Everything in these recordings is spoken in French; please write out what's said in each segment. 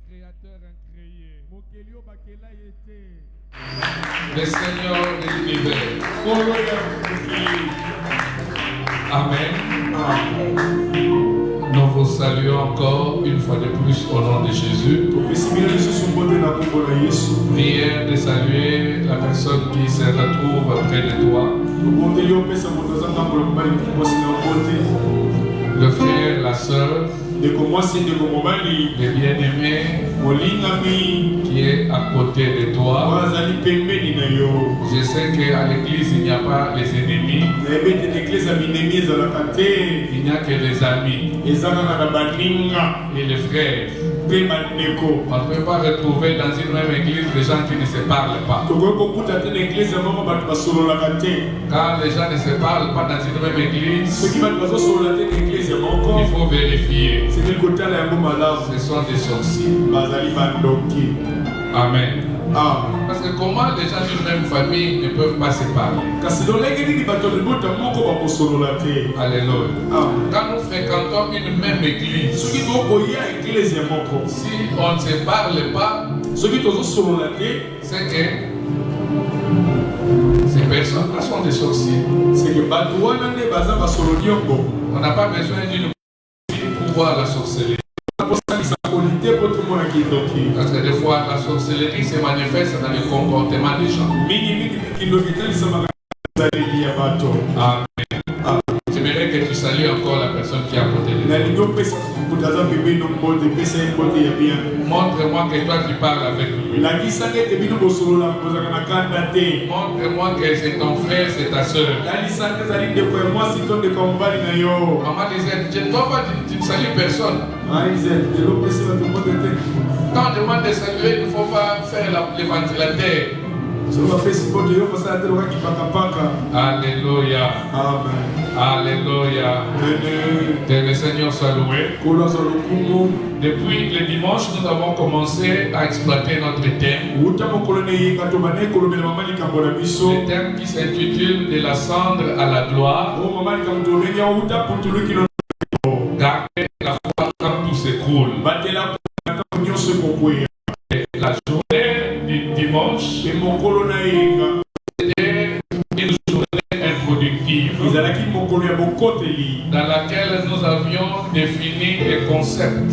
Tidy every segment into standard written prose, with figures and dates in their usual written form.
créateur incréé. Le Seigneur de l'univers. Amen. Nous vous saluons encore une fois de plus au nom de Jésus. Prière de saluer la personne qui se retrouve près de toi. Le frère, la sœur, le bien-aimé qui est à côté de toi. Je sais qu'à l'église il n'y a pas les ennemis, il n'y a que les amis et les frères. On ne peut pas retrouver dans une même église des gens qui ne se parlent pas. Quand les gens ne se parlent pas dans une même église, il faut vérifier. Ce sont des sorciers. Amen. Parce que comment les gens d'une même famille ne peuvent pas se parler? Alléluia. Quand nous fréquentons une même église, si on ne se parle pas, c'est que ces personnes-là sont des sorciers. On n'a pas besoin d'une pour voir la sorcellerie. Parce que des fois, la sorcellerie se manifeste dans le comportement des gens. Amen. J'aimerais que tu salues encore la personne qui est à côté de toi. Montre-moi que toi tu parles avec lui. Montre-moi que c'est ton frère, c'est ta soeur. Maman disait, je ne vois pas, tu ne salues personne. Quand on demande de saluer, il ne faut pas faire le ventilateur. Alléluia. Amen. Alléluia. Que le Seigneur soit loué. Depuis le dimanche, nous avons commencé à exploiter notre thème. Le thème qui s'intitule De la cendre à la gloire. Garder la foi quand tout s'écroule. La journée du dimanche c'était une journée introductive dans laquelle nous avions défini les concepts.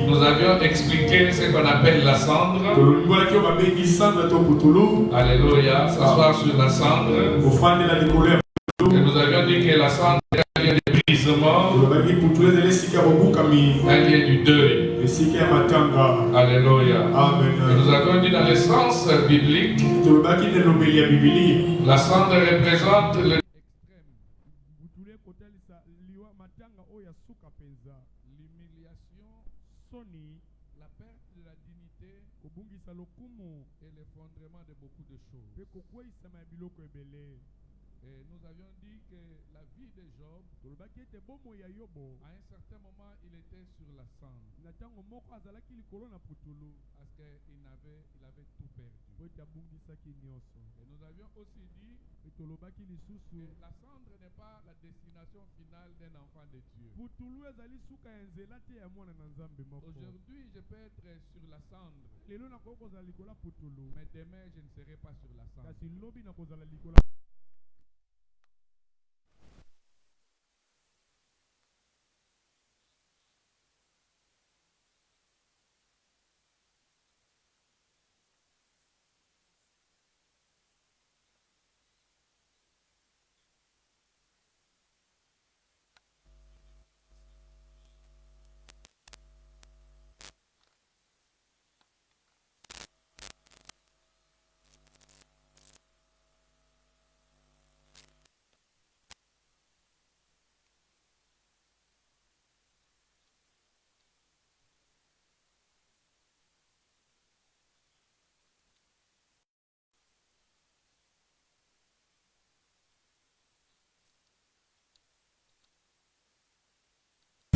Nous avions expliqué ce qu'on appelle la cendre. Alléluia, s'asseoir sur la cendre. Et nous avions dit que la cendre est un lieu de brisement, un lieu du deuil. Alléluia. Amen. Et nous avons dit dans le sens biblique, la cendre représente le l'humiliation, la perte de la dignité et l'effondrement de beaucoup de choses. Et nous avions dit que la vie de Job, à un certain moment, il était sur la cendre. Parce qu'il avait tout perdu. Et nous avions aussi dit que la cendre n'est pas la destination finale d'un enfant de Dieu. Aujourd'hui, je peux être sur la cendre. Mais demain, je ne serai pas sur la cendre.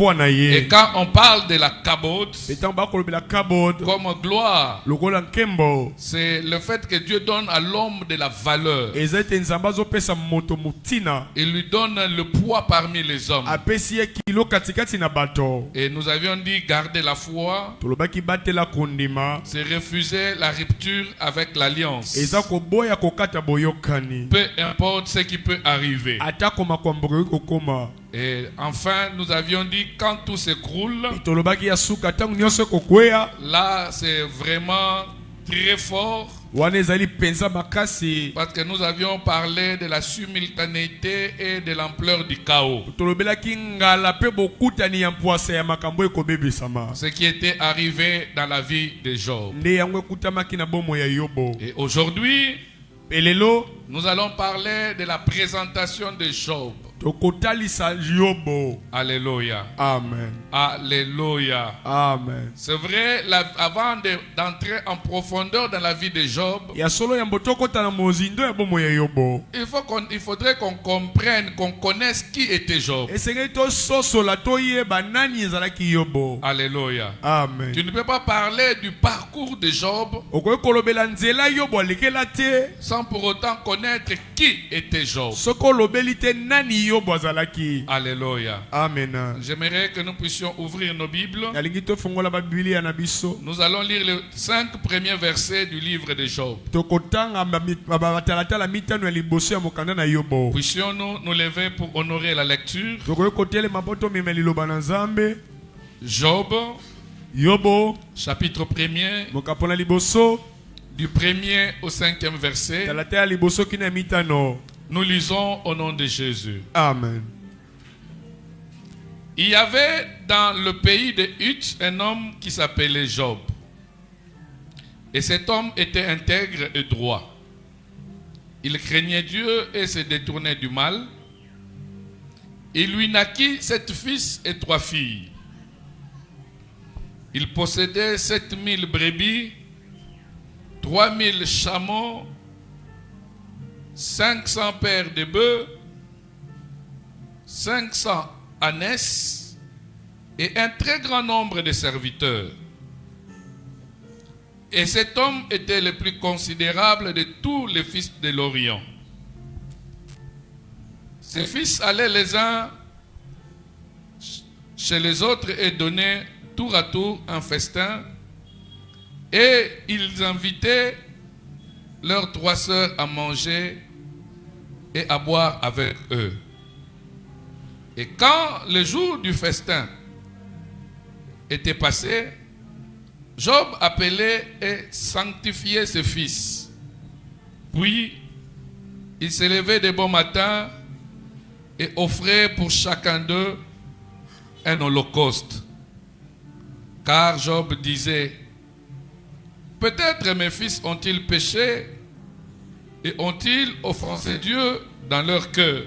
Et quand on parle de la kabod comme gloire, c'est le fait que Dieu donne à l'homme de la valeur. Il lui donne le poids parmi les hommes. Et nous avions dit garder la foi, c'est refuser la rupture avec l'alliance. Peu importe ce qui peut arriver. Et enfin, nous avions dit quand tout s'écroule, là c'est vraiment très fort. Parce que nous avions parlé de la simultanéité et de l'ampleur du chaos. Ce qui était arrivé dans la vie de Job. Et aujourd'hui, nous allons parler de la présentation de Job. Alléluia. Amen. Alléluia. Amen. C'est vrai, avant d'entrer en profondeur dans la vie de Job, il faudrait qu'on comprenne, qu'on connaisse qui était Job. Alléluia. Amen. Tu ne peux pas parler du parcours de Job sans pour autant connaître qui était Job. Alléluia. Amen. J'aimerais que nous puissions ouvrir nos Bibles. Nous allons lire les 5 premiers versets du livre de Job. Puissions-nous nous lever pour honorer la lecture. Job, chapitre 1er, du 1er au 5e verset. Nous lisons au nom de Jésus. Amen. Il y avait dans le pays de Uz un homme qui s'appelait Job. Et cet homme était intègre et droit. Il craignait Dieu et se détournait du mal. Il lui naquit 7 fils et 3 filles. Il possédait 7000 brebis, 3000 chameaux, 500 paires de bœufs, 500 ânesses et un très grand nombre de serviteurs. Et cet homme était le plus considérable de tous les fils de l'Orient. Ses fils allaient les uns chez les autres et donnaient tour à tour un festin, et ils invitaient leurs 3 sœurs à manger et à boire avec eux. Et quand le jour du festin était passé, Job appelait et sanctifiait ses fils. Puis, il se levait de bon matin et offrait pour chacun d'eux un holocauste. Car Job disait, peut-être mes fils ont-ils péché et ont-ils offensé Dieu dans leur cœur?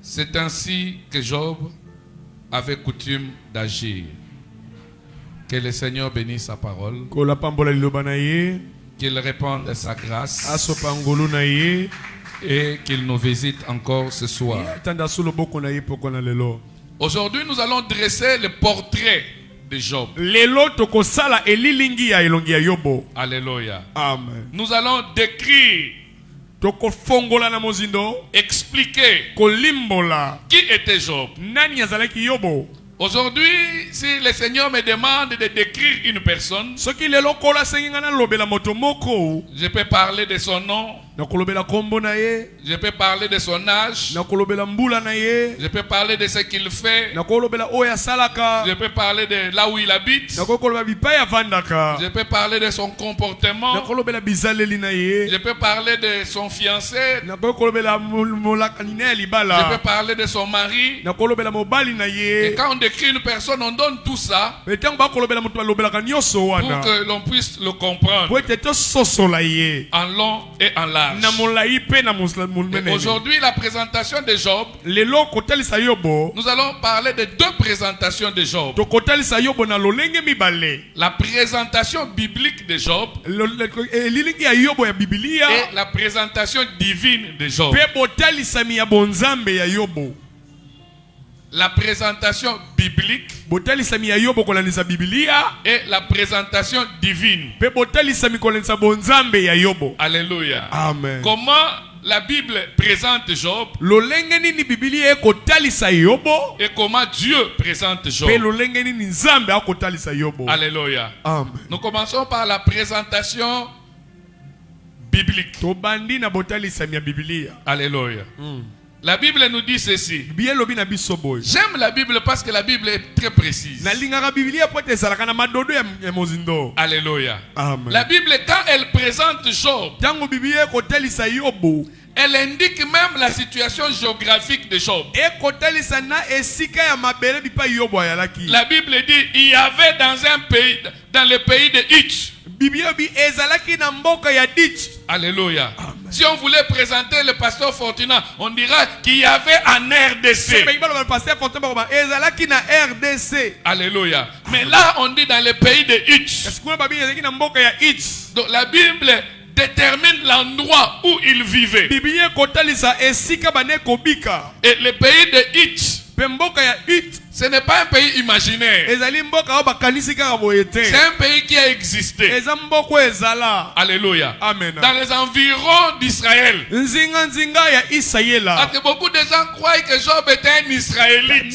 C'est ainsi que Job avait coutume d'agir. Que le Seigneur bénisse sa parole. Qu'il réponde à sa grâce. Et qu'il nous visite encore ce soir. Aujourd'hui, nous allons dresser le portrait de Job. Alléluia. Amen. Nous allons décrire, expliquer qui était Job. Aujourd'hui, si le Seigneur me demande de décrire une personne, je peux parler de son nom, je peux parler de son âge, je peux parler de ce qu'il fait, je peux parler de là où il habite, je peux parler de son comportement, je peux parler de son fiancé, je peux parler de son mari. Et quand on décrit une personne, on donne tout ça pour que l'on puisse le comprendre en long et en large. Et aujourd'hui, la présentation de Job, nous allons parler de 2 présentations de Job. La présentation biblique de Job et la présentation divine de Job. la présentation biblique botelisami ya Yobo kolandisa Biblia et la présentation divine. pe botelisami kolandisa bonzambe ya Yobo. Alléluia. Amen. Comment la Bible présente Job lolenge nini Biblia ekotalisa Yobo et comment Dieu présente Job. pe lolenge nini Nzambe akotalisa Yobo. Alléluia. Amen. Nous commençons par la présentation biblique. Tobandi na botelisami ya Biblia. Alléluia. La Bible nous dit ceci. Biblia lobi na biso boy. J'aime la Bible parce que la Bible est très précise. Na lingaka Biblia pote ezalaka na madodo ya mozindo. Alléluia. Amen. La Bible, quand elle présente Job, Tango Biblia ekotalisa Yobo, elle indique même la situation géographique de Job. ekotalisa na esika ya mabele bipa Yobo ayalaki. La Bible dit il y avait dans un pays, dans le pays de Hitch. Biblia bi ezalaki na mboka ya Ditch. Alléluia. Si on voulait présenter le pasteur Fortuna, on dira qu'il y avait en RDC. Ezalaki na RDC. Alléluia. Mais là, on dit dans le pays de Hitch. Donc la Bible détermine l'endroit où il vivait. Et le pays de Hitch, ce n'est pas un pays imaginaire. C'est un pays qui a existé. Alléluia. Amen. Dans les environs d'Israël. Parce que beaucoup de gens croient que Job était un Israélite.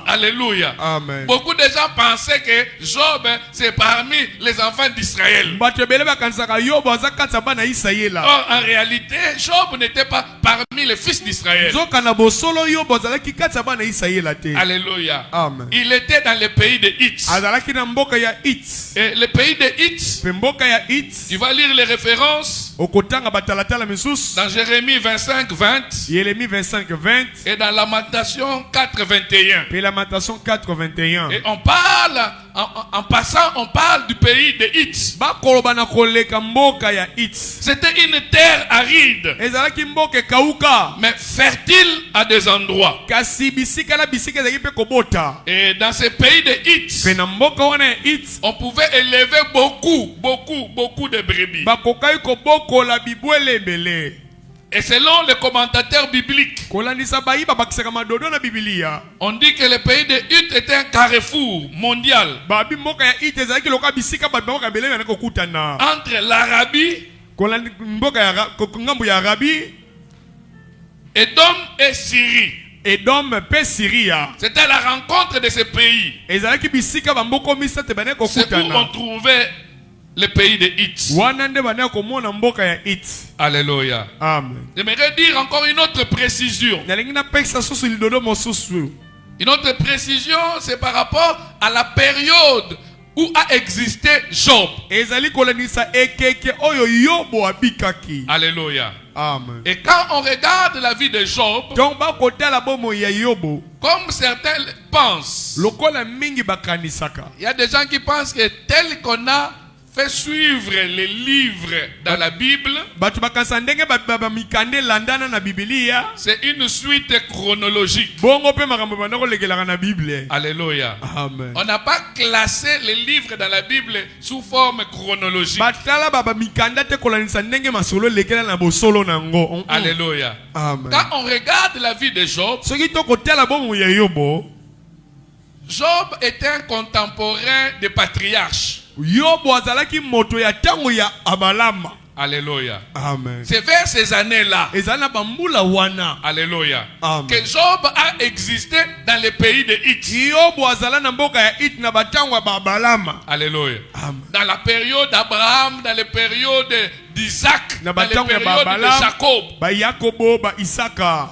Alléluia. Amen. Beaucoup de gens pensaient que Job c'est parmi les enfants d'Israël. Or en réalité, Job n'était pas parmi les fils d'Israël. Alléluia. Amen. Il était dans le pays de Hitch. Et le pays de Hitch, tu vas lire les références dans Jérémie 25, 20 et dans Lamentation 4, 21. Et on parle, en passant, on parle du pays de Hitch. C'était une terre aride, mais fertile à des endroits. Et dans ce pays de Hitch, on pouvait élever beaucoup de brebis. Et selon les commentateurs bibliques, on dit que le pays de Hitch était un carrefour mondial entre l'Arabie, Édom et Syrie. C'était la rencontre de ces pays. C'est où on trouvait le pays de Hitch. Alléluia. J'aimerais dire encore une autre précision. Une autre précision, c'est par rapport à la période où a existé Job. Alléluia. Amen. Et quand on regarde la vie de Job, comme certains pensent, il y a des gens qui pensent que tel qu'on a fait suivre les livres dans la Bible, c'est une suite chronologique. Alléluia. Amen. On n'a pas classé les livres dans la Bible sous forme chronologique. Alléluia. Amen. Quand on regarde la vie de Job, Job était un contemporain des patriarches. Alléluia. Amen. C'est vers ces années-là, alléluia, Amen, que Job a existé dans le pays de Hitch. Alléluia. Amen. Dans la période d'Abraham, dans la période d'Isaac, dans la période de Jacob.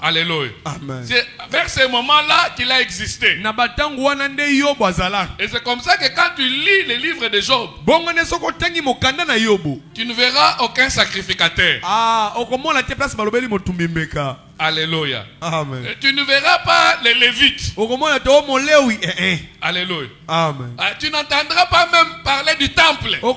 Alléluia. Amen. C'est vers ce moment-là qu'il a existé. Et c'est comme ça que quand tu lis les livres de Job, tu ne verras aucun sacrificateur. Alléluia. Amen. Et tu ne verras pas les Lévites. Alléluia. Amen. Tu n'entendras pas même parler du temple. Oh,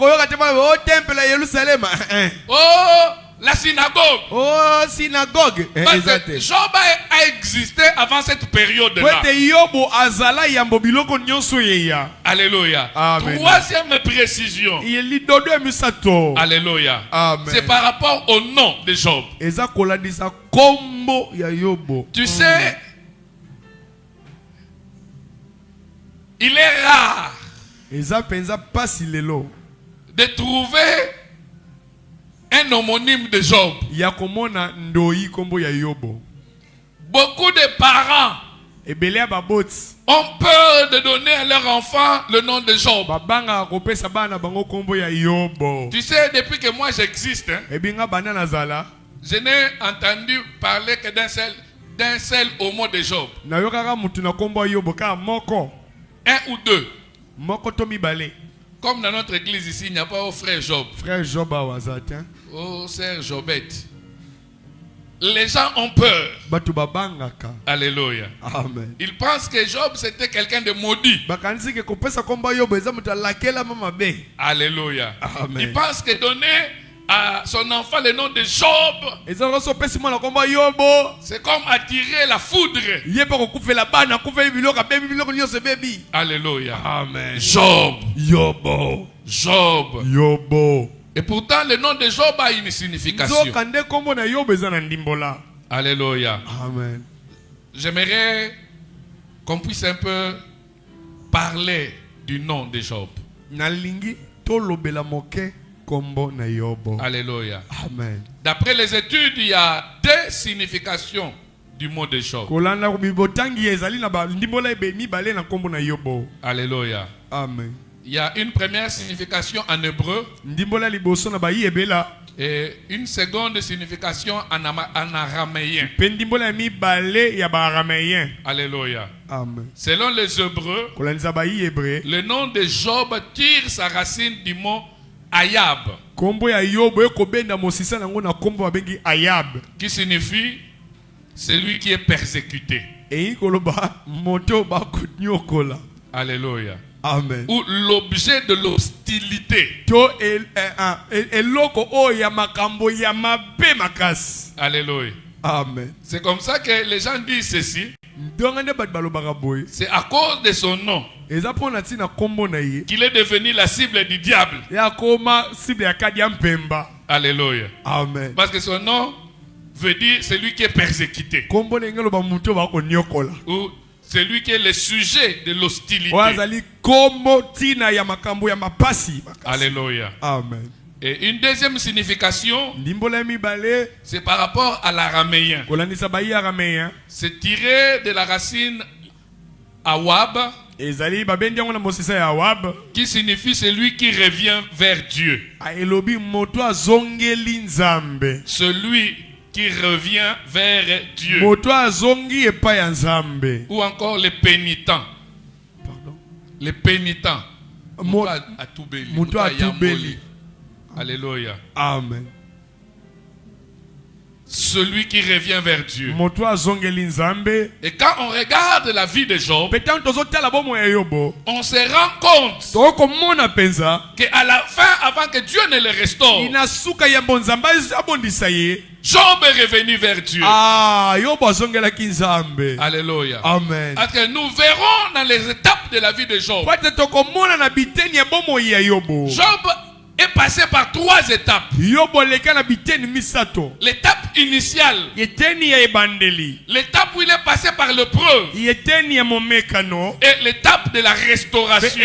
La synagogue. Oh, synagogue. Parce que Job a existé avant cette période-là. Alléluia. Amen. Troisième précision. Alléluia. C'est par rapport au nom de Job. Tu sais, il est rare de trouver un homonyme de Job. Beaucoup de parents ont peur de donner à leur enfant le nom de Job. Tu sais, depuis que moi j'existe, je n'ai entendu parler que d'un seul homo de Job. Un ou deux. Comme dans notre église ici, il n'y a pas au frère Job. Frère Job, oh, sœur Jobette. Les gens ont peur. Alléluia. Amen. Ils pensent que Job c'était quelqu'un de maudit. Alléluia. Amen. Ils pensent que donner à son enfant le nom de Job, c'est comme attirer la foudre. Alléluia. Amen. Job. Yobo. Job. Yobo. Et pourtant le nom de Job a une signification. Alléluia. Amen. J'aimerais qu'on puisse un peu parler du nom de Job. Alléluia. Amen. D'après les études, il y a deux significations du mot de Job. Alléluia. Amen. Il y a une première signification en hébreu et une seconde signification en araméen. Alléluia. Amen. Selon les Hébreux, le nom de Job tire sa racine du mot Ayab, qui signifie celui qui est persécuté. Alléluia. Amen. Ou l'objet de l'hostilité. Alléluia. Amen. C'est comme ça que les gens disent ceci. C'est à cause de son nom qu'il est devenu la cible du diable. Alléluia. Amen. Parce que son nom veut dire celui qui est persécuté. Ou celui qui est le sujet de l'hostilité. Alléluia. Amen. Et une deuxième signification, c'est par rapport à l'araméen. C'est tiré de la racine Awab, qui signifie celui qui revient vers Dieu. Celui qui revient vers Dieu. Ou encore les pénitents. Pardon? Les pénitents. Alléluia. Amen. Celui qui revient vers Dieu. Et quand on regarde la vie de Job, on se rend compte qu'à la fin, avant que Dieu ne le restaure, Job est revenu vers Dieu. Alléluia. Amen. Parce que nous verrons dans les étapes de la vie de Job. Job est passé par 3 étapes. L'étape initiale, l'étape où il est passé par l'épreuve, et l'étape de la restauration.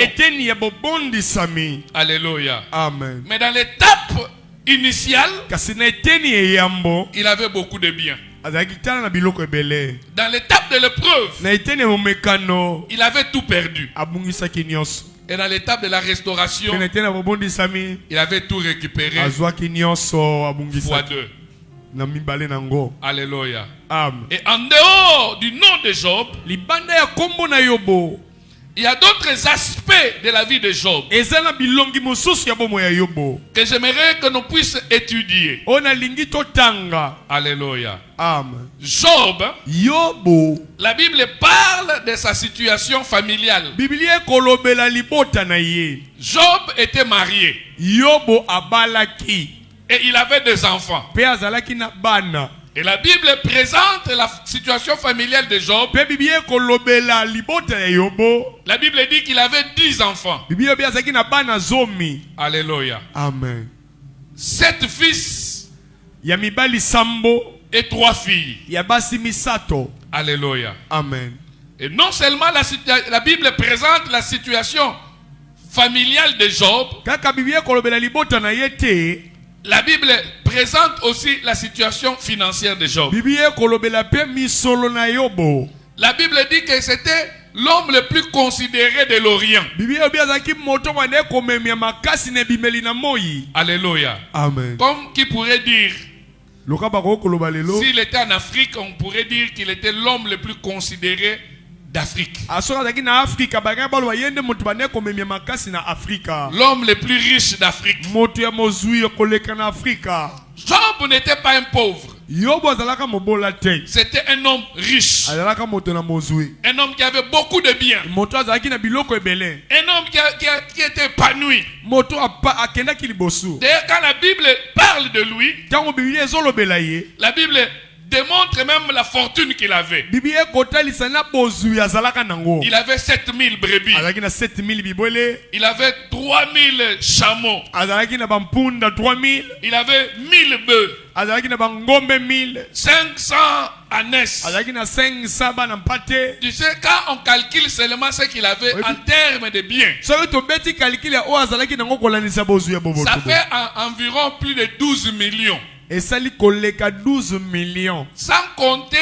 Alléluia. Amen. Mais dans l'étape initiale, il avait beaucoup de biens. Dans l'étape de l'épreuve, il avait tout perdu. Et dans l'étape de la restauration, il avait tout récupéré fois 2. Alléluia. Et en dehors du nom de Job, il y a d'autres aspects de la vie de Job que j'aimerais que nous puissions étudier. Alléluia. Amen. Job, la Bible parle de sa situation familiale. Job était marié. Et il avait des enfants. Pe azalaki na bana. Et la Bible présente la situation familiale de Job. Pe Bible kolobela libota ya Yobo. La Bible dit qu'il avait 10 enfants. Bible azalaki na bana zomi. Alléluia. Amen. 7 fils Ya mibali sambo et 3 filles. ya basi misato. Alléluia. Amen. Et non seulement la Bible présente la situation familiale de Job, Kaka Bible kolobela libota na yete. la Bible présente aussi la situation financière de Job. Bible kolobela pe misolo na Yobo. La Bible dit que c'était l'homme le plus considéré de l'Orient. Bible azalaki moto wane komemia makasi ne bimeli na moyi. Alléluia. Amen. Comme qui pourrait dire, Loka bako koloba lelo. s'il était en Afrique, on pourrait dire qu'il était l'homme le plus considéré d'Afrique. Asoka azalaki na Afrika banga balo yende moto bane komemia makasi na Afrika. L'homme le plus riche d'Afrique. Moto ya mozui koleka na Afrika. Job n'était pas un pauvre. Yobo azalaka mobola te. C'était un homme riche. Azalaka moto na mozui. Un homme qui avait beaucoup de biens. Moto azalaki na biloko ebele. Un homme qui était épanoui. Moto akendaki liboso. D'ailleurs, quand la Bible parle de lui, Tango Bible ezolobela ye. la Bible démontre même la fortune qu'il avait. Bible kotalisa na bozui azalaka nango. Il avait 7000 brebis. Azalaki na 7000 bibole. Il avait 3000 chameaux. Azalaki na bampunda 3000. Il avait 1000 bœufs. Azalaki na bangombe 1000. 500 ânesses. Azalaki na 500 bana mpate. Tu sais, quand on calcule seulement ce qu'il avait en termes de biens, Soki tobeti calcule o azalaki nango kolanisa bozui ya bobo. ça fait environ plus de 12 millions. Esali koleka 12 millions. Sans compter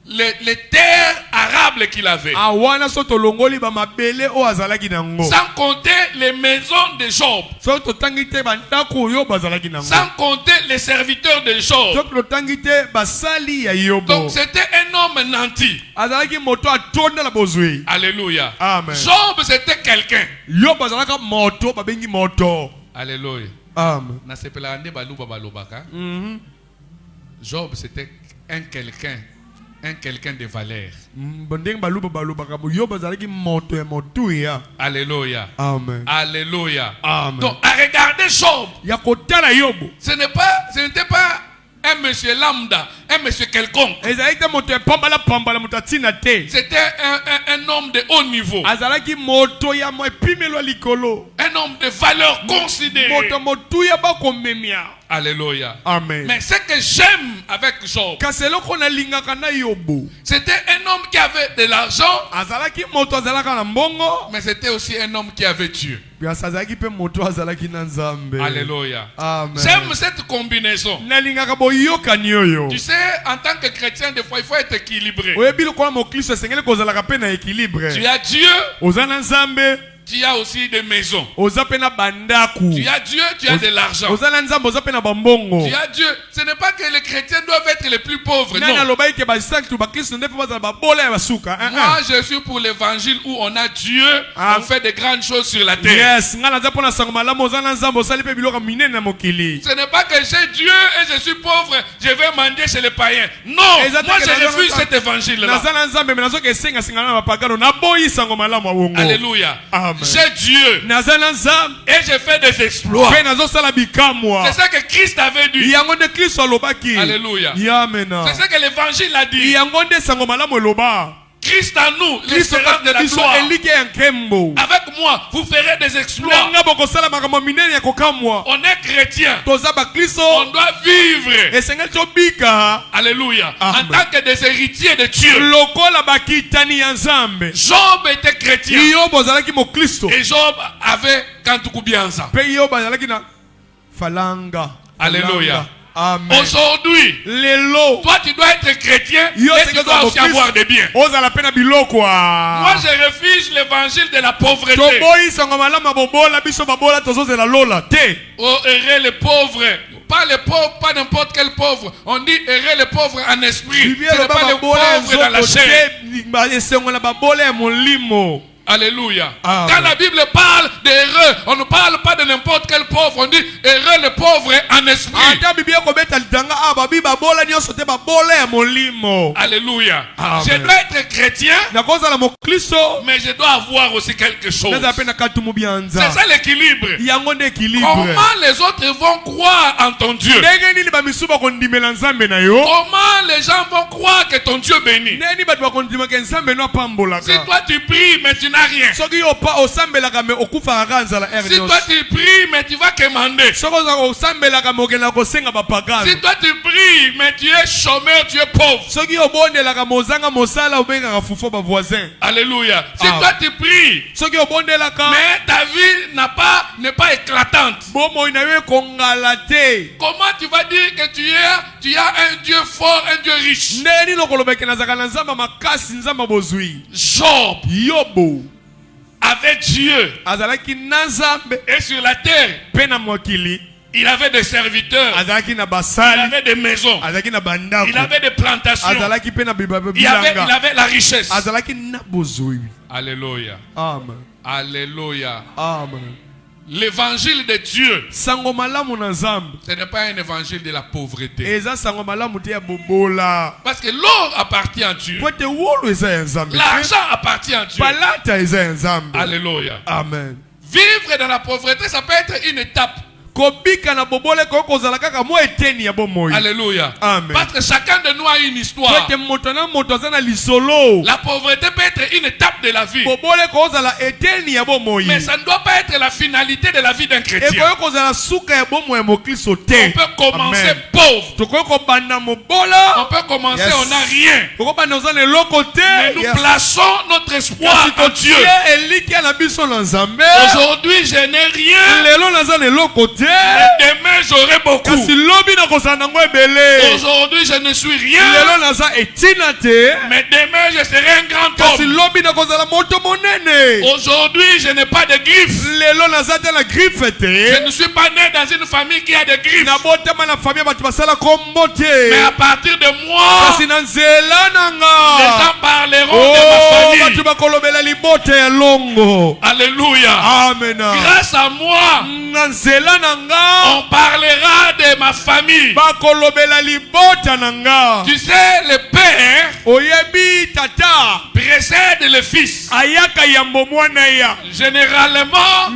les terres arables qu'il avait. Awana soto longoli ba mabele o azalaki nango. Sans compter les maisons de Job. Soto tangite bandako yo bazalaki nango. Sans compter les serviteurs de Job. Soto tangite basali ya Yobo. Donc c'était un homme nanti. Azalaki moto atonda la bozui. Alléluia. Amen. Job c'était quelqu'un. Yo bazalaka moto babengi moto. Alléluia. Amen. Job c'était un quelqu'un de valeur. Bondeng baluba balubaka yo bazalaki moto ya motu ya. Alléluia. Amen. Alléluia. Amen. Donc à regarder Job, Ya kotala Yobo. ce n'était pas un monsieur lambda, un monsieur quelconque. Ezalaki moto ya pambala moto atina te. C'était un homme de haut niveau. Azalaki moto ya mo epimelo likolo. Un homme de valeur considérée. Moto motu ya bakomemia. Alléluia. Amen. Mais ce que j'aime avec Job, Kaseloko na lingaka na Yobo. c'était un homme qui avait de l'argent, Azalaki moto azalaka na mbongo. mais c'était aussi un homme qui avait Dieu. Puis azalaki pe moto azalaki na Nzambe. Alléluia. Amen. J'aime cette combinaison. Na lingaka boyokani oyo. Tu sais, en tant que chrétien, des fois, il faut être équilibré. Oyebi lokola mokristo esengeli kozalaka pe na équilibre. Tu as Dieu, Oza na Nzambe. tu as aussi des maisons. Oza pe na bandaku. Tu as Dieu, tu as de l'argent. Oza na Nzambe oza pe na bambongo. Tu as Dieu. Ce n'est pas que les chrétiens doivent être les plus pauvres. Nani Non. alobai ke basaktu bakristo ndepe bazala babola ya basuka. Moi, je suis pour l'évangile où on a Dieu, Ah. on fait de grandes choses sur la terre. Yes, nga naza pona sango malamu oza na Nzambe osali pe biloko minene na mokili. Ce n'est pas que j'ai Dieu et je suis pauvre, je vais mendier chez les païens. Non, moi je refuse cet évangile-là. Naza na Nzambe mais nazoka esenga singana na bapagano naboyi sango malamu awongo. Alléluia. Amen. J'ai Dieu Naza na Nzambe et je fais des exploits. pe nazosala bikamwa. C'est ça que Christ avait dit. Yango nde Kristo alobaki. Alléluia. Yamena. C'est ça que l'évangile a dit. Yango nde sango malamu eloba. Christ en nous, Kristo l'espérance de la biso gloire. elike ya nkembo. Avec moi, vous ferez des exploits. Nanga bokosala makambo minene ya kokamwa. On est chrétien. Toza bakristo. On doit vivre. Esengeli tobika. Alléluia. Amen. En tant que des héritiers de Dieu. Lokola bakitani ya Nzambe. Job était chrétien. Yobo azalaki mokristo. Et Job avait Kantukubianza. Pe Yobo azalaki na falanga. Alléluia. Amen. Aujourd'hui, Lelo. toi tu dois être chrétien Yo et tu dois aussi avoir des biens. Ozala pena biloko. Moi je refuse l'évangile de la pauvreté. Toboyi sango malama bobola biso babola tozozela lola te. Oh, errer les pauvres. Pas les pauvres, pas n'importe quel pauvre. On dit errer les pauvres en esprit. Ce n'est pas les pauvres dans la chair. Esengo na babola ya molimo. Alléluia. Amen. Quand la Bible parle d'heureux, on ne parle pas de n'importe quel pauvre. On dit heureux le pauvre en esprit. Alléluia. Amen. Je dois être chrétien, mais je dois avoir aussi quelque chose. C'est ça l'équilibre. Comment les autres vont croire en ton Dieu? Comment les gens vont croire que ton Dieu bénit? Si toi tu pries mais tu n'as rien. Si toi tu pries mais tu vas commander. Si toi tu pries mais tu es chômeur, tu es pauvre. Alléluia. Si toi tu pries mais ta vie n'est pas éclatante. Comment tu vas dire que tu as un Dieu fort, un Dieu riche? Job avec Dieu et sur la terre, il avait des serviteurs, il avait des maisons, il avait des plantations, il avait la richesse. Alléluia. Amen. Alléluia. Amen. L'évangile de Dieu, ce n'est pas un évangile de la pauvreté. Parce que l'or appartient à Dieu. L'argent appartient à Dieu. Alléluia. Amen. Vivre dans la pauvreté, ça peut être une étape. Alléluia. Amen. Parce que chacun de nous a une histoire. La pauvreté peut être une étape de la vie, mais ça ne doit pas être la finalité de la vie d'un chrétien. On peut commencer Amen. pauvre. On peut commencer, Yes. on n'a rien. Mais nous plaçons notre espoir en Dieu. Aujourd'hui, je n'ai rien. Mais demain, j'aurai beaucoup. Aujourd'hui, je ne suis rien. Mais demain, je serai un grand homme. Aujourd'hui, je n'ai pas de griffes. Je ne suis pas né dans une famille qui a des griffes. Mais à partir de moi, les gens parleront de ma famille. Alléluia. Amen. Grâce à moi, on parlera de ma famille. Tu sais, le père précède le fils. Généralement,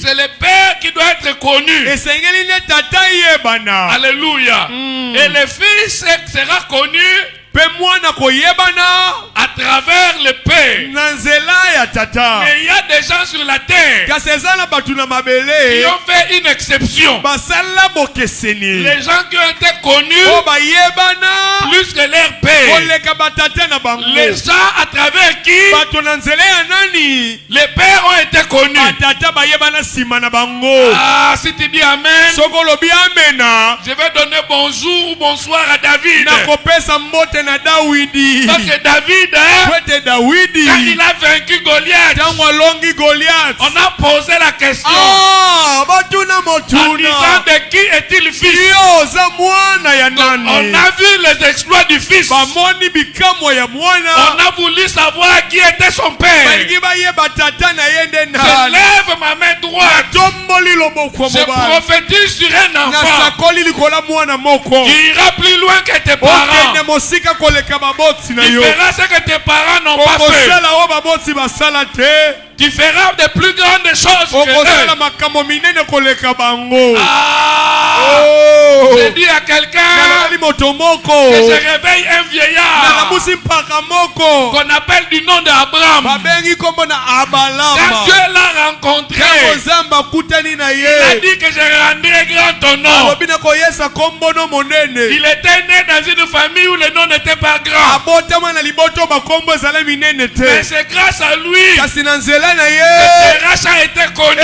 c'est le père qui doit être connu. Alléluia. Et le fils sera connu à travers le père. Mais il y a des gens sur la terre qui ont fait une exception. Les gens qui ont été connus plus que leur père. Les gens à travers qui les pères ont été connus. Ah, si tu dis amen, je vais donner bonjour ou bonsoir à David. Donc David, quand il a vaincu Goliath, on a posé la question en disant de qui est-il fils? Donc, on a vu les exploits du fils. On a voulu savoir qui était son père. Je lève ma main droite. Je prophétise sur un enfant qui ira plus loin que tes parents. Tu feras ce que tes parents n'ont pas fait. Tu feras de plus grandes choses que eux. Je dis à quelqu'un que je réveille un vieillard qu'on appelle du nom d'Abraham. Quand Dieu l'a rencontré, il a dit que je rendrai grand ton nom. Il était né dans une famille où le nom n'était pas grand. Mais c'est grâce à lui que Terach a été connu.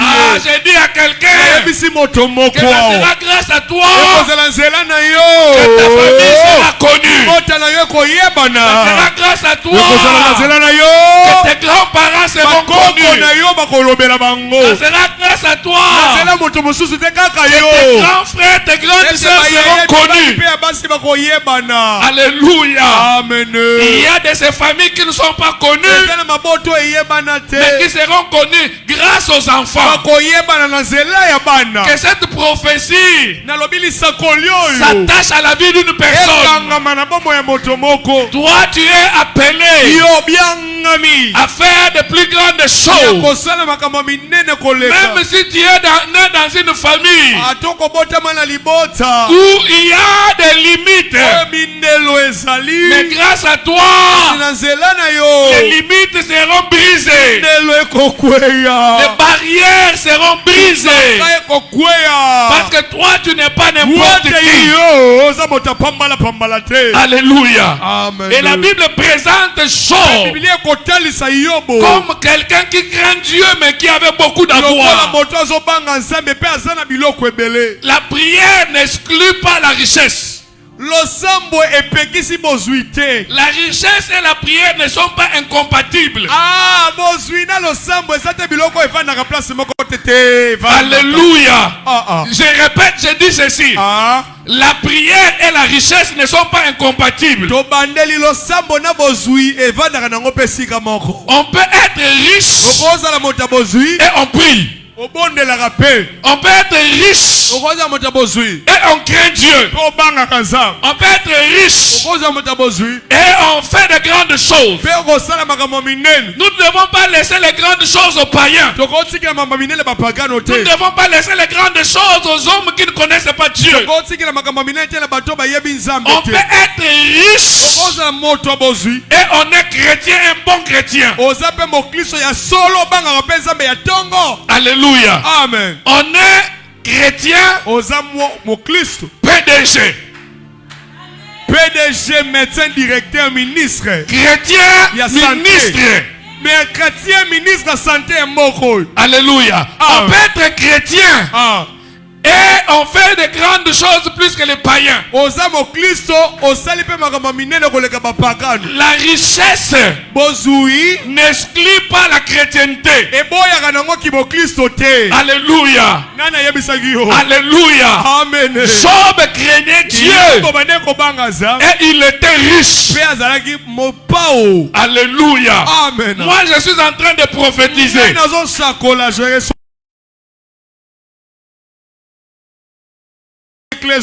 Ah, j'ai dit à quelqu'un, moko. Que ça sera grâce à toi Ekozala nzela na que ta famille yo. sera connue. Mota na yo Ça koyebana. sera grâce à toi Ekozala na nzela na yo. que tes grands-parents seront Bakoko connus. na yo bakolobela bango. Ça sera grâce à toi Nzela moto mosusu te kaka que tes yo. grands frères, tes grandes Ete sœurs bayeye seront mibali connus. mpe ya basi bakoyebana. Alléluia. Amen. Il y a de ces familles qui ne sont pas connues, Eza na maboto eyebana mais qui te. seront connues grâce aux enfants. Bakoyebana na nzela ya bana. Que cette prophétie Nalobi lisakoli oyo. s'attache à la vie d'une personne. Ekangama na bomoi ya moto moko. Toi, tu es appelé Yo biangami. à faire de plus grandes Ya choses. kosala makambo minene koleka. Même si tu es né dans une famille Atoko botama na libota. où il y a des limites, Oyo mindelo ezali. mais grâce à toi, Na nzela na les yo. limites seront brisées. Mindelo ekokweya. Les barrières seront brisées. Ka ekokweya. Parce que toi, tu n'es pas n'importe Wote qui. yo oza moto pambala pambala te. Alléluia. Amen. Et la Bible présente Job Biblia ekotalisa Yobo. comme quelqu'un qui craint Dieu mais qui avait beaucoup Lokola d'avoir. moto azobanga nzambe pe aza na biloko ebele. La prière n'exclut pas la richesse. Losambo epekisi bozwi te. La richesse et la prière ne sont pas incompatibles. Ah, bozwi na losambo eza te biloko evandaka place moko te. Alléluia. Ah. Je répète, je dis ceci. Ah. La prière et la richesse ne sont pas incompatibles. Tobandeli losambo na bozwi evandaka nango pe sika moko. On peut être riche Okozala moto ya bozwi et on prie. obondelaka pe. On peut être riche Okozala moto ya bozwi et on craint Dieu. pe obangaka nzambe. On peut être riche Okozala moto ya bozwi et on fait de grandes choses. pe okosala makambo minene. Nous ne devons pas laisser les grandes choses aux païens. Tokotikela makambo minene bapagano Nous te. ne devons pas laisser les grandes choses aux hommes qui ne connaissent pas Dieu. Tokotikela makambo minene te na bato bayebi nzambe On te. peut être riche Okozala moto ya bozwi et on est chrétien, un bon chrétien. oza pe mokristo ya solo obangaka pe nzambe ya tongo. Alléluia. Amen. On est chrétien, Oza mokristo PDG. PDG, médecin, directeur, ministre. Chrétien, Il y a santé. ministre. Mais chrétien, ministre de santé est moko. Alléluia. Ah. On peut être chrétien Ah. et on fait de grandes choses plus que les païens. Oza mokristo osali pe makambo minene koleka bapagano. La richesse Bozui n'exclut pas la chrétienté. eboyaka nango ki mokristo te. Alléluia. Nana yebisaki yo. Alléluia. Amen. Job craignait Dieu Kobande kobanga nzambe. et il était riche. Pe azalaki mopao. Alléluia. Amen. Moi, je suis en train de prophétiser. Nazo sakola je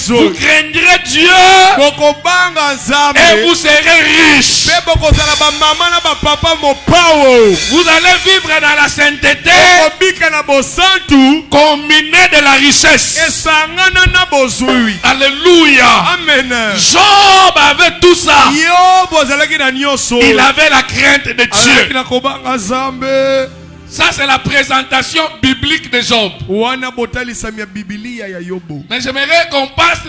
Vous craindrez Dieu bokobanga nzambe. et vous serez riche. Pe bokozala ba mama na ba papa mopao. Vous allez vivre dans la sainteté Okobika na bosantu combinée de la richesse. esangana na bozwi. Alléluia. Amen. Job avait tout ça. Yo bozalaki na nyonso. Il avait la crainte de Azalaki Dieu. na kobanga nzambe. Ça, c'est la présentation biblique de Job. Wana botalisami ya Biblia ya Yobo. Mais j'aimerais qu'on passe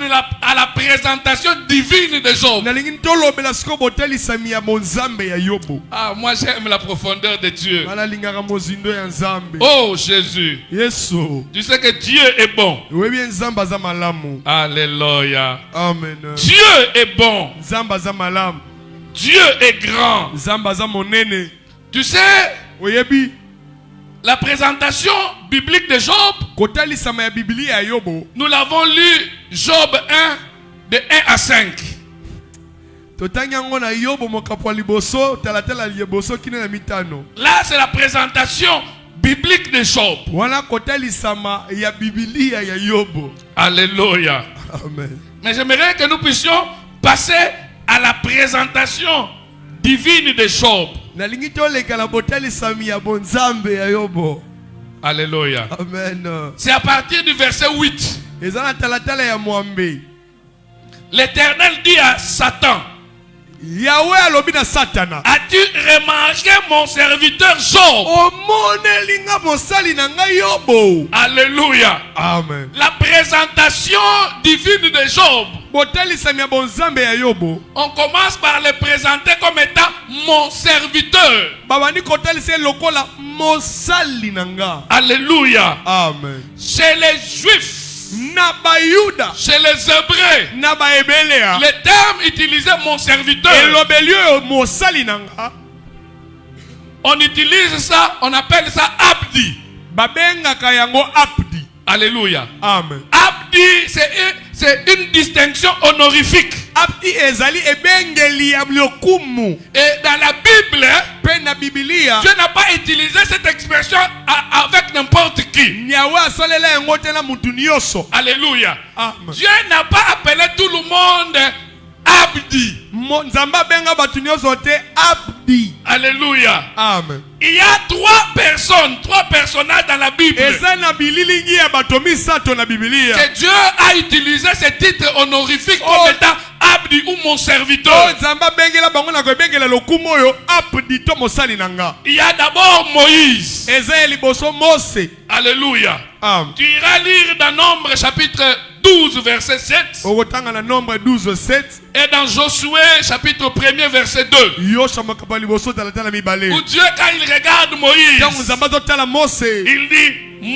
à la présentation divine de Job. Nalingi tolobela siko botalisami ya monzambe ya Yobo. Ah, moi j'aime la profondeur de Dieu. Bana lingaka mozindo ya nzambe. Oh Jésus, Yesu. tu sais que Dieu est bon. Webi nzambe aza malamu. Alléluia. Amen. Dieu est bon. Nzambe aza malamu. Dieu est grand. Nzambe aza monene. Tu sais, Oyebi la présentation biblique de Job, kotalisama ya Biblia ya Yobo. nous l'avons lu, Job 1, de 1 à 5. Totangi yango na Yobo mokapo liboso talatala liboso kine na mitano. Là, c'est la présentation biblique de Job. Wana kotalisama ya Biblia ya Yobo. Alléluia. Amen. Mais j'aimerais que nous puissions passer à la présentation divine de Job. Nalingi toleka la botalisami ya bonzambe ya Yobo. Alléluia. Amen. C'est à partir du verset 8. Ezana talatala ya mwambe. L'Éternel dit à Satan, Yahweh alobi na Satana. as-tu remarqué mon serviteur Job? Omone linga mosali na ngai Yobo. Alléluia. Amen. La présentation divine de Job, Botalisami ya bonzambe ya Yobo. on commence par le présenter comme étant mon serviteur. Babani kotalise lokola mosali na nga. Alléluia. Amen. Chez les Juifs, na bayuda chez les Hébreux, na baebelea le terme utilisé mon serviteur, elobeli oyo mosali nanga on utilise ça, on appelle ça abdi. babengaka yango abdi. Alléluia. Amen. Abdi, c'est une distinction honorifique. Abdi ezali ebengeli ya lokumu. Et dans la Bible, Pe na Biblia Dieu n'a pas utilisé cette expression avec n'importe qui. nyawe asalela yango te na mutu nyonso. Alléluia. Amen. Dieu n'a pas appelé tout le monde abdi. Nzamba benga batu nyonso te abdi. Alléluia. Amen. Il y a trois personnages dans la Bible Eza na bililingi ya bato misato na Biblia. que Dieu a utilisé ce titre honorifique comme étant abdi ou mon serviteur. Nzamba bengela bango na ko bengela lokumu oyo abdi to mosali nanga. Il y a d'abord Moïse. Eza liboso Mose. Alléluia. Amen. Tu iras lire dans Nombre chapitre 12 verset 7 Ogotanga na Nombre 12:7 et dans Josué chapitre 1er verset 2 Yosha makapa liboso talatala mibale. où Dieu quand il regarde Moïse, Tangu Nzamba totala Mose il dit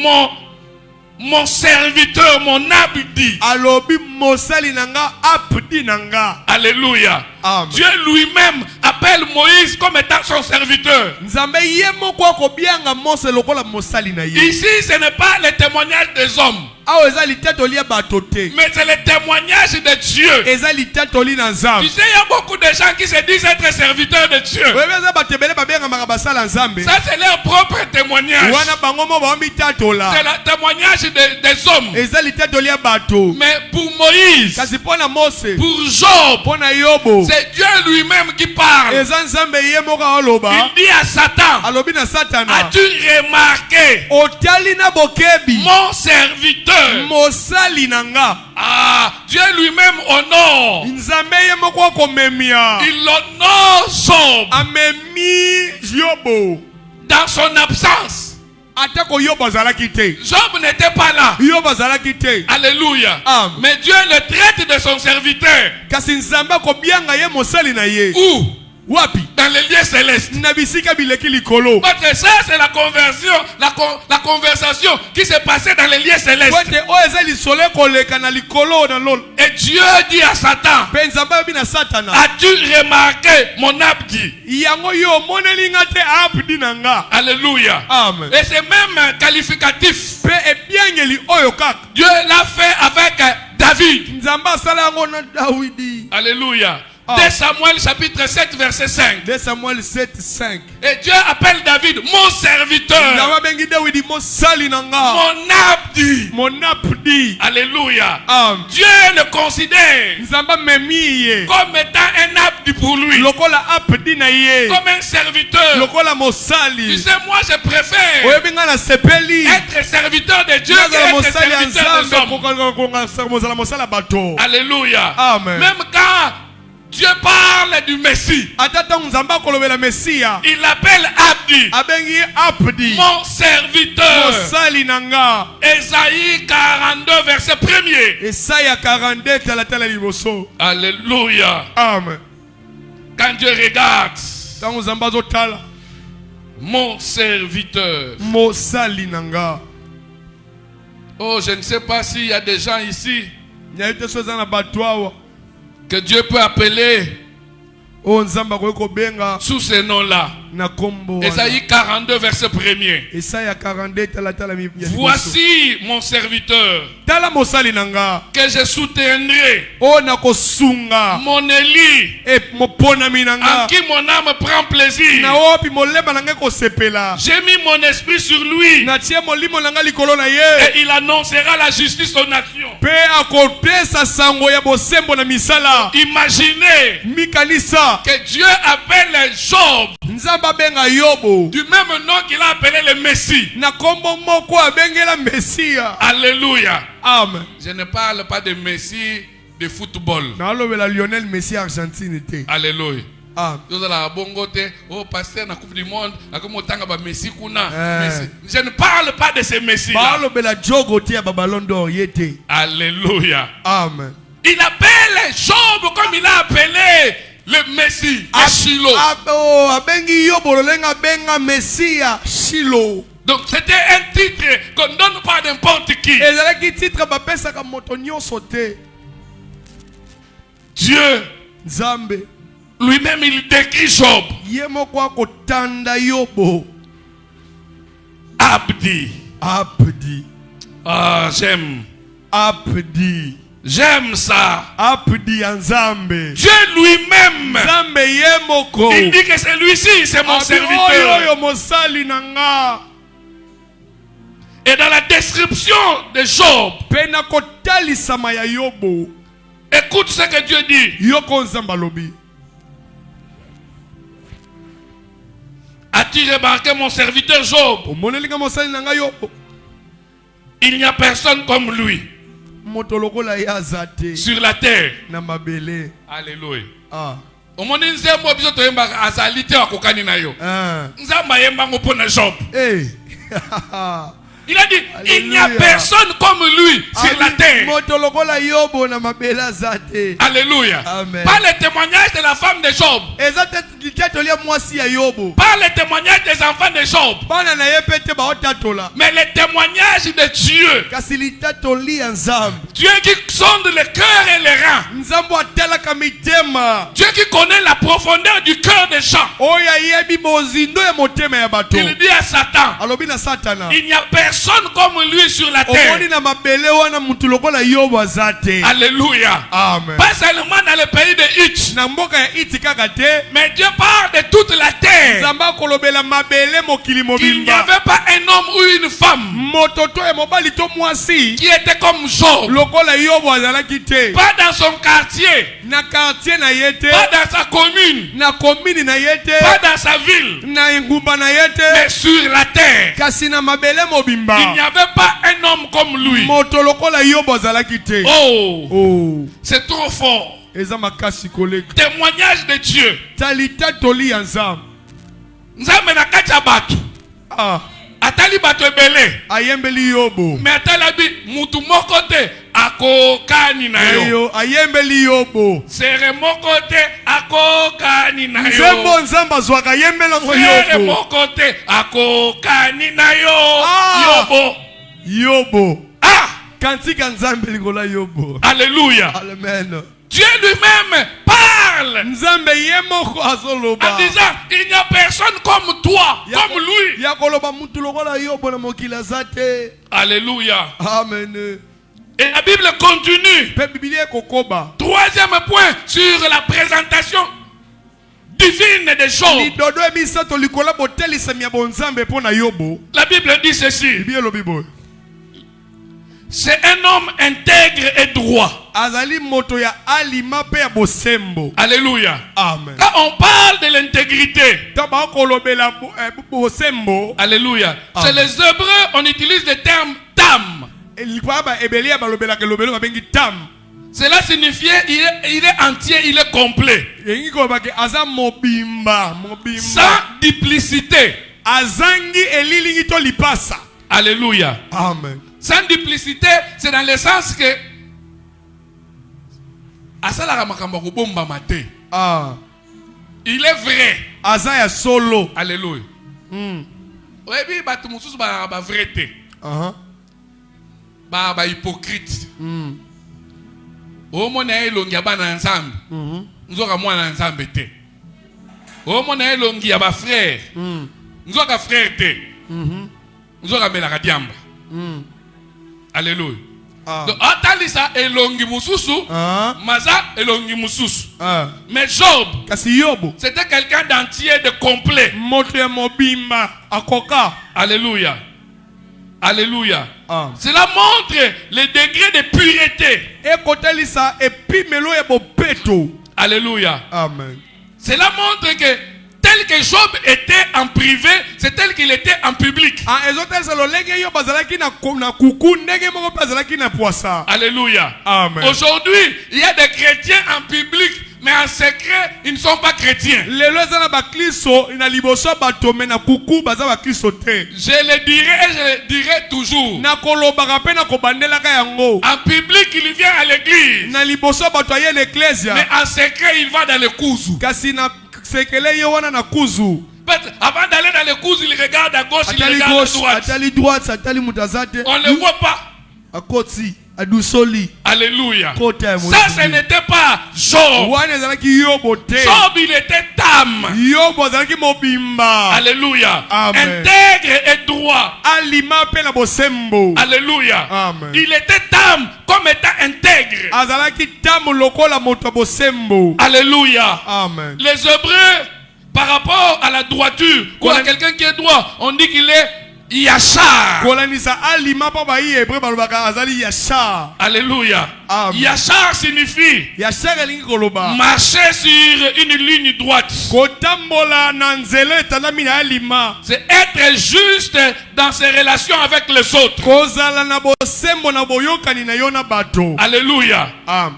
mon serviteur, mon abdi. alobi mosali nanga abdi nanga. Alléluia. Amen. Dieu lui-même appelle Moïse comme étant son serviteur. Nzambe ye moko akobianga Mose lokola mosali na ye. Ici, ce n'est pas le témoignage des hommes, Awo eza litatoli ya bato te. mais c'est le témoignage de Dieu. Eza litatoli na Tu Nzambe. sais, il y a beaucoup de gens qui se disent être serviteurs de Dieu. Oyebi eza bato ebele babengamaka basala Nzambe. Ça, c'est leur propre témoignage. Wana bango mo baomitatola. C'est le témoignage des hommes. Eza litatoli ya bato. Mais pour Moïse, Kasi mpona Mose, pour Job, mpona Yobo, c'est Dieu lui-même qui parle. eza Nzambe ye moko aoloba. Il dit à Satan, Alobi na Satana, as-tu remarqué otali na bokebi mon serviteur? mosali nanga. Ah, Dieu lui-même honore. Nzambe ye moko akomemia. Il honore Job Amemi Yobo. dans son absence. Atako Yobo azalaki te. Job n'était pas là. Yobo azalaki te. Alléluia. Amen. Mais Dieu le traite de son serviteur. Kasi Nzambe akobianga ye mosali na ye. Où? Wapi? Dans les lieux célestes. Na bisika bileki likolo. Parce que ça, c'est la conversion, la conversation qui s'est passée dans les lieux célestes. Wete o eza lisole koleka na likolo na lolo. Et Dieu dit à Satan, Pe Nzambe abi na Satana. as-tu remarqué mon abdi? Yango yo monelinga te abdi nanga. Alléluia. Amen. Et c'est même qualificatif. Pe ebiangeli oyo kaka. Dieu l'a fait avec David. Nzambe asala yango na Dawidi. Alléluia. Ah. 2 Samuel chapitre 7 verset 5. 2 Samuel 7:5. Et Dieu appelle David mon serviteur, Nzambe bengi Dawidi mosali nanga. mon abdi. Mon abdi. Alléluia. Amen. Dieu le considère Nzambe memi ye. comme étant un abdi pour lui, Lokola abdi na ye. comme un serviteur. Lokola Tu mosali. sais, moi je préfère Oyebi nga na sepeli. être serviteur de Dieu Nazala qu'être mosali ya serviteur des Nzambe hommes. mozala mosala bato. Alléluia. Amen. Même quand Dieu parle du Messie, Ata ntango Nzambe akolobela Mesia, il l'appelle abdi, abengi abdi. mon serviteur. Mosali nanga. Ésaïe 42 verset 1er. Esaya 42 talatala liboso. Alléluia. Amen. Quand Dieu regarde, Ntango Nzambe azotala, mon serviteur. mosali nanga. Oh, je ne sais pas s'il y a des gens ici Nyayi te so eza na bato awa. que Dieu peut appeler Oyo Nzambe akoki kobenga sous ce nom-là. na kombo wana. Ésaïe 42 verset 1er. Esaya 42 talatala ya liboso. Voici mon serviteur Tala mosali nanga. que je soutiendrai, Oyo nakosunga. mon Élie Moponami en nanga. qui mon âme prend plaisir. Na opi molema nanga kosepela. J'ai mis mon esprit sur lui Natie molimo nanga likolo na ye. et il annoncera la justice aux nations. Pe akopesa sango ya bosembo na misala. Imaginez Mikanisa. que Dieu appelle Job Nzambe abenga Yobo. du même nom qu'il a appelé le Messie. Na kombo moko abengela Mesia. Alléluia. Amen. Je ne parle pas de Messie de football. Na alobela Lionel Messi Argentine te. Alléluia. Amen. Oh, pasteur, na Coupe du Monde, Messi kuna. Eh. Messi. Je ne parle pas de ces Messi Ba là. alobela Jogo te ya Ballon d'Or yete. Alléluia. Amen. Il appelle Job comme il a appelé le Messie à Shiloh. Abengi Yobo lenga benga Mesia Shilo. Donc c'était un titre qu'on ne donne pas à n'importe qui. ezalaki titre bapesaka moto nyonso te. Dieu Nzambe lui-même il décrit Job. ye moko akotanda Yobo. Abdi. Abdi. Ah, j'aime. Abdi. J'aime ça. Abdi ya Nzambe. Dieu lui-même. Nzambe ye moko. Il dit que celui-ci, c'est mon Oyo serviteur. oyo mosali na nga. Et dans la description de Job, Pena kotalisama ya Yobo. écoute ce que Dieu dit. Yoko Nzambe alobi. As-tu remarqué mon serviteur Job? Omonelinga mosali na nga Yobo. Il n'y a personne comme lui Moto lokola ye aza te sur la terre. na mabele. Alléluia. Ah. Omoni nzembo biso toyembaka azali te akokani na yo. Ah. Nzamba yembango mpo na Job. Eh. Il a dit, il n'y a Alléluia. personne comme lui sur la terre. Moto lokola Yobo na mabele aza te. Alléluia. Amen. Pas le témoignage de la femme de Job. Eza te litatolia mwasi ya Yobo. Pas le témoignage des enfants de Job. Bana na ye pete baotatola. Mais le témoignage de Dieu. Kasi litatoli ya Nzambe. Dieu qui sonde le cœur et les reins. Nzambe atalaka mitema. Dieu qui connaît la profondeur du cœur des gens. Oya yebi bozindo ya motema ya bato. Il dit à Satan, Alobi na Satana. il n'y a personne comme lui sur la terre. Omoni na mabele wana mutu lokola Yobo aza te. Alléluia. Amen. Pas seulement dans le pays de Hitch, Na mboka ya Iti kaka te. mais Dieu parle de toute la terre. Nzambe akolobela mabele mokili Il n'y mobimba. avait pas un homme ou une femme Moto to ya mobali to mwasi. qui était comme Job. Lokola Yobo azalaki te. Pas dans son quartier, Na quartier na ye te. pas dans sa commune, Na komini na ye te. pas dans sa ville, Na engumba na ye te. mais sur la terre. Kasi na mabele Il n'y mobimba. avait pas un homme comme lui. Moto lokola Yobo azalaki te. Oh, Oh. c'est trop fort. Eza makasi koleka. Témoignage de Dieu. Talita toli ya Nzambe. Nzambe na kati ya bato. Ah. Atali bato ebele. Ayembeli Yobo. Mais atalabi mutu moko te akokani na yo. Eyo ayembeli Yobo. Sere moko te akokani na yo. Nzembo Nzambe azwaka ayembela ngo Sere Yobo. moko te akokani na yo. Ah. Yobo. Yobo. Ah. Kantika Nzambe lingola Yobo. Alléluia. Amen. Dieu lui-même parle Nzambe ye moko azoloba. en disant, il n'y a personne comme toi, Ya- comme lui. Ya koloba mutu lokola Yobo na mokili aza te. Alléluia. Amen. Et la Bible continue. Pe Biblia kokoba. Troisième point sur la présentation divine des choses. Lidodo emisato likola botelisami ya bonzambe mpo na Yobo. La Bible dit ceci. Biblia elobi boye. C'est un homme intègre et droit. Azali moto ya alima pe ya bosembo. Alléluia. Amen. Quand on parle de l'intégrité, Taba kolobela bosembo. alléluia, Amen. chez les Hébreux, on utilise le terme tam. Likwa ba ebelia balobela ke lobelo babengi tam. Cela signifiait il est entier, il est complet. Yengi ko ba ke aza mobimba. Sans duplicité. Azangi elilingi to lipasa. Alléluia. Amen. Sans duplicité, c'est dans le sens que Asala makambo ko bomba maté. Ah. Il est vrai. Aza ya solo. Alléluia. Oyebi batu mususu ba vrai te. Ba hypocrite. Omona elongi ya bana nzambe. Nzoka mwana nzambe te. Omona elongi ya ba frère. Nzoka frère te. Nzoka melaka diamba. Alléluia. Donc atalisa elongi mususu. Maza elongi mususu. Mais Job, Kasi Yobo. c'était quelqu'un d'entier, de complet. Moto ya mobimba akoka. Alléluia. Alléluia. Ah. Cela montre le degré de pureté. Ekotelisa epimelo ya bopeto. Alléluia. Amen. Cela montre que tel que Job était en privé, c'est tel qu'il était en public. Ah, ezotelisa lolenge yo bazalaki na kuku ndenge moko bazalaki na poisa. Alléluia. Amen. Aujourd'hui, il y a des chrétiens en public, mais en secret, ils ne sont pas chrétiens. Lelo eza na bakristo na liboso bato me na kuku baza bakristo te. Je le dirai et je le dirai toujours. Na kolobaka pe na kobandelaka yango. En public, il vient à l'église. Na liboso bato aye l'ecclesia. Mais en secret, il va dans le kuzu. Kasi na sekele ye wana na kuzu. Avant d'aller dans les courses, il regarde à gauche, il Atali regarde à gauche, droite. atali droite, atali mutazate. On ne le voit pas. Akoti, adusoli. Alléluia. Côté, Ça, ce n'était pas Job. Wana zalaki yobo te. Job, il était tam. Yobo zalaki mobimba. Alléluia. Amen. Intègre et droit. Alima pe na bosembo. Alléluia. Amen. Il était tam comme étant intègre. Azalaki tamu lokola moto bosembo. Alléluia. Amen. Les Hébreux, par rapport à la droiture, quand il y a quelqu'un qui est droit, on dit qu'il est Yachar. Kolanisa alima pa ba hébreu balobaka azali yachar. Alléluia. Amen. Yachar signifie Yachar elingi koloba. marcher sur une ligne droite. Kotambola na nzela etanami na alima. C'est être juste dans ses relations avec les autres. Kozala na bosembo na boyokani na yo na bato. Alléluia. Amen.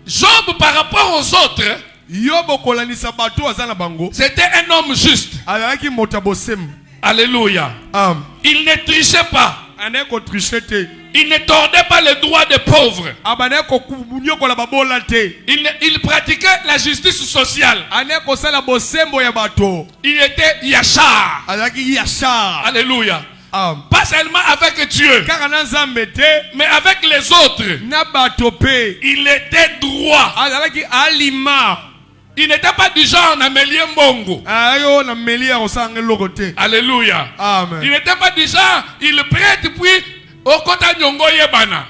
Job, par rapport aux autres, Yobo kolanisa bato azana bango. c'était un homme juste. Azalaki moto bosembo. Alléluia. Amen. Il ne trichait pas. Ane ko trichete. Il ne tordait pas les droits des pauvres. Abane ko kubunyo ko la babola te. Il pratiquait la justice sociale. Ane ko sala bosembo ya bato. Il était Yachar. Azalaki yachar. Alléluia. Amen. Pas seulement avec Dieu, Kaka na nzambe te. mais avec les autres. Na bato pe. Il était droit. Azalaki alima. Il n'était pas du genre Namélie Mbongo. Ayo na melia osanga lokote. Alléluia. Amen. Il n'était pas du genre, il prête puis au kota nyongo yebana.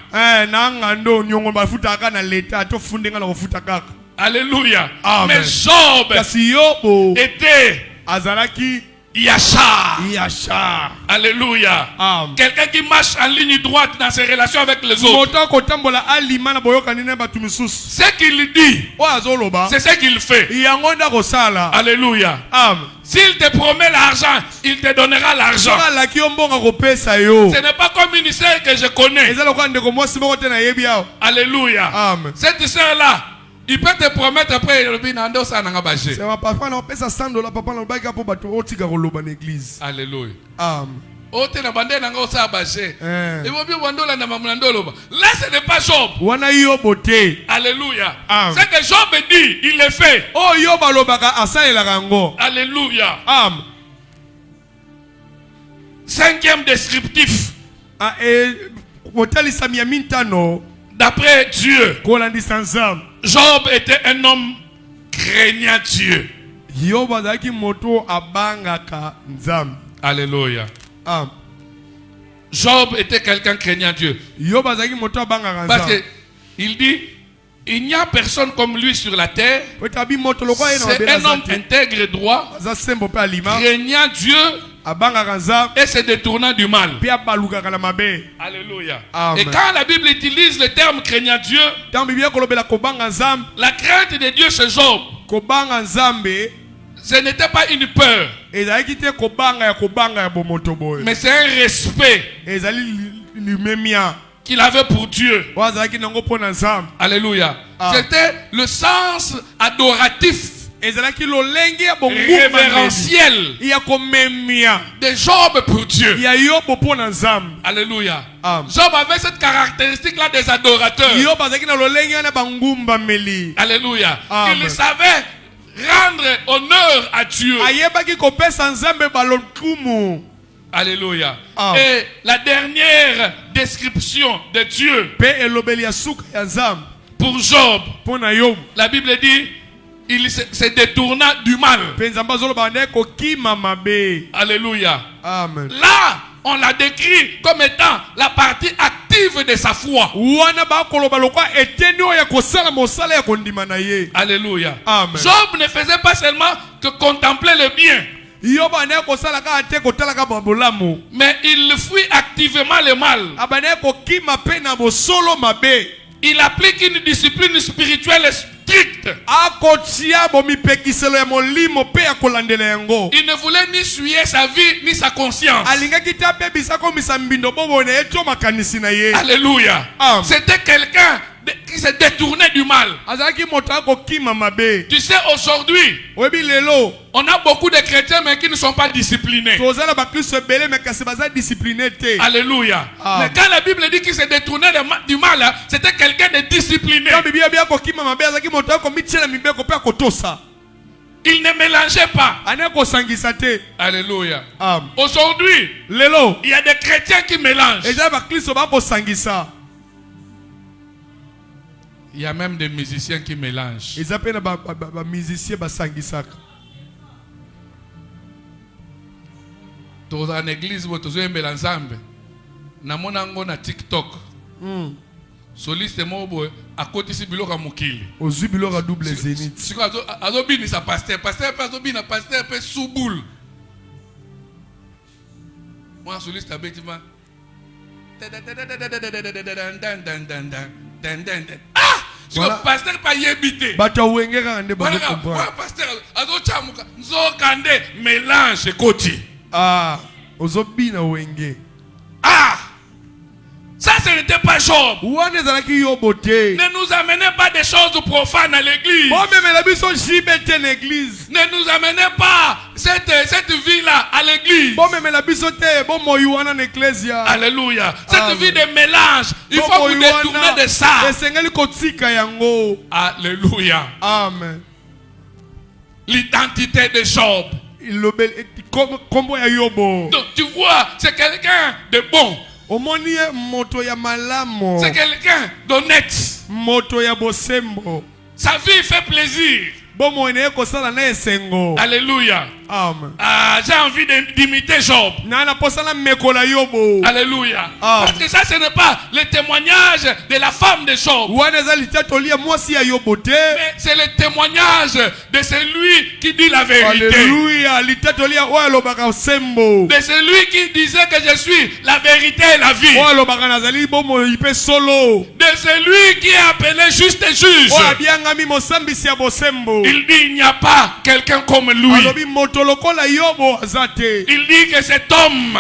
Na ngando nyongo bafutaka na leta to fundenga na kofuta kaka. Alléluia. Amen. Mais Job Kasi yobo était azalaki Yachar. yachar. Alléluia. Amen. Quelqu'un qui marche en ligne droite dans ses relations avec les autres. Moto kotambola alima na boyokani na batu misusu. Ce qu'il dit, O azoloba. c'est ce qu'il fait. Yango nda kosala. Alléluia. Amen. S'il te promet l'argent, il te donnera l'argent. Soka laki ombonga kopesa yo. Ce n'est pas comme une sœur que je connais. Eza lokwa ndeko mwasi moko te na yebi awo. Alléluia. Amen. Cette sœur-là, il peut te promettre après, il nando ça nanga bagé. C'est ma papa na opesa $100 papa na baki po bato otika koloba na église. Alléluia. Amen. Ote na bande nanga osa bagé. Eh. Et vous bien wandola na mamlandolo. Là ce n'est pas Job. Wana yo bote. Alléluia. Amen. Ce que Job dit, il le fait. Oh yo balobaka asalela kango. Alléluia. Amen. Cinquième descriptif. Ah et kotalisa mi mintano D'après Dieu, kolandisa nzambe. Job était un homme craignant Dieu. Yo bazaki moto abangaka nzambe. Alléluia. Amen. Job était quelqu'un craignant Dieu. Yo bazaki moto abangaka Parce nzambe. que il dit, il n'y a personne comme lui sur la terre. Otabi moto lokwa ena C'est mabela un homme zate. intègre et droit, Za sembo pe alima. craignant Dieu Abangaka nzambe. et se détournant du mal. Pe abalukaka na mabe. Alléluia. Amen. Et quand la Bible utilise le terme craignant Dieu, Tant biblia kolobela kobanga nzambe. la crainte de Dieu chez Job, Kobanga nzambe. ce n'était pas une peur, Ezalaki te kobanga ya bomoto boye. mais c'est un respect Ezali limemia. qu'il avait pour Dieu. Wazalaki nango pona nzambe. Alléluia. Ah. C'était le sens adoratif, Ezalaki lolenge ya bonguma révérentiel ya komemia. de Job pour Dieu. Ya yobo pona nzambe. Alléluia. Amen. Job avait cette caractéristique-là des adorateurs. Yo bazaki na lolenge na bangumba meli. Alléluia. Amen. Il savait rendre honneur à Dieu. Ayebaki kopesa nzambe balokumu. Alléluia. Amen. Et la dernière description de Dieu Pe elobeli ya suka ya nzambe. pour Job, Pona yobo. la Bible dit, il se détourna du mal. Pe nzambe azoloba nde kokima mabe. Alléluia. Amen. Là, on l'a décrit comme étant la partie active de sa foi. Wana ba koloba lokwa eteni oya kosala mosala ya kondima na ye. Alléluia. Amen. Job ne faisait pas seulement que contempler le bien, Yo bane kosala ka te kotala ka babolamu. mais il fuit activement le mal. Abane kokima pe na bosolo mabe. Il applique une discipline spirituelle stricte. Akotia bomipekiselo ya molimo pe ya kolandela yango. Il ne voulait ni souiller sa vie ni sa conscience. Alingaki ta pe bisako misambindo bobo ne eto makanisi na ye. Alléluia. Amen. C'était quelqu'un qui se détournait du mal. Azaki moto akokima mabe. Tu sais, aujourd'hui, Webi lelo. on a beaucoup de chrétiens mais qui ne sont pas disciplinés. Tozala ba plus belé mais kasi baza discipliné te. Alléluia. Amen. Mais quand la Bible dit qu'il se détournait du mal, c'était quelqu'un de discipliné. Quand bibia bia kokima mabe azaki moto akomichela mibeko pe akotosa. Il ne mélangeait pas. Aneko sangisa te. Alléluia. Amen. Aujourd'hui, Lelo. il y a des chrétiens qui mélangent. Eza ba Kristo ba ko sangisa. Il y a même des musiciens qui mélangent. Eza pe na ba musicien ba sangisaka. Tous en église, vous tous ensemble. Na monango na TikTok. Soliste mobo à côté si biloko mukili. Ozui biloko double zénith. Si azobini sa pasteur pas azobina pasteur pe souboul. Moi soliste abetima. Ah! Si le pasteur pas yebité. Bata wengera ande ba comprendre. Moi pasteur azochamuka nzokande mélange koti. Ah, ozobina wenge. Ah! Ça, ce n'était pas Job. Ne nous amenez pas des choses profanes à l'église. Ne nous amenez pas cette vie-là à l'église. Alléluia. Cette vie de mélange. Il faut vous détourner de ça. Alléluia. Amen. L'identité de Job. Donc tu vois, c'est quelqu'un de bon. C'est quelqu'un d'honnête. Sa vie fait plaisir. Alléluia. Ah, j'ai envie d'imiter Job. Alléluia. Parce que ça, ce n'est pas le témoignage de la femme de Job. Mais c'est le témoignage de celui qui dit la vérité. Alléluia. De celui qui disait que je suis la vérité et la vie. De celui qui est appelé juste et juge. Il dit il n'y a pas quelqu'un comme lui. Il dit que cet homme,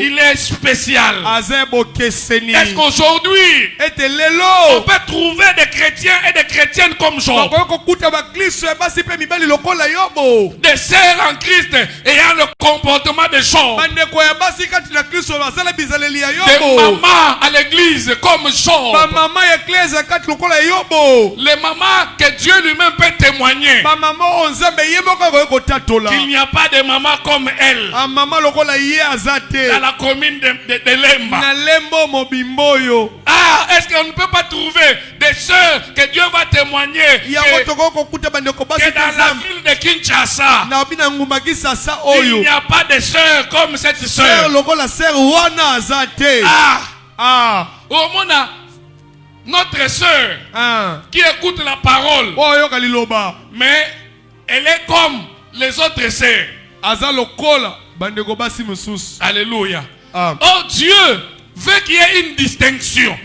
il est spécial. Est-ce qu'aujourd'hui, on peut trouver des chrétiens et des chrétiennes comme Job? Des sœurs en Christ ayant le comportement de Job. Des mamans à l'église comme Job. Les mamans que Dieu lui-même peut témoigner. Qu'il n'y a pas de maman comme elle. Dans la commune de Lemba. Ah, est-ce qu'on ne peut pas trouver des sœurs que Dieu va témoigner que dans la ville de Kinshasa, il n'y a pas de sœurs comme cette sœur. Ah, au monde, notre sœur qui écoute la parole, mais elle est comme les autres sœurs. Alléluia. Oh, Dieu veut qu'il y ait une distinction.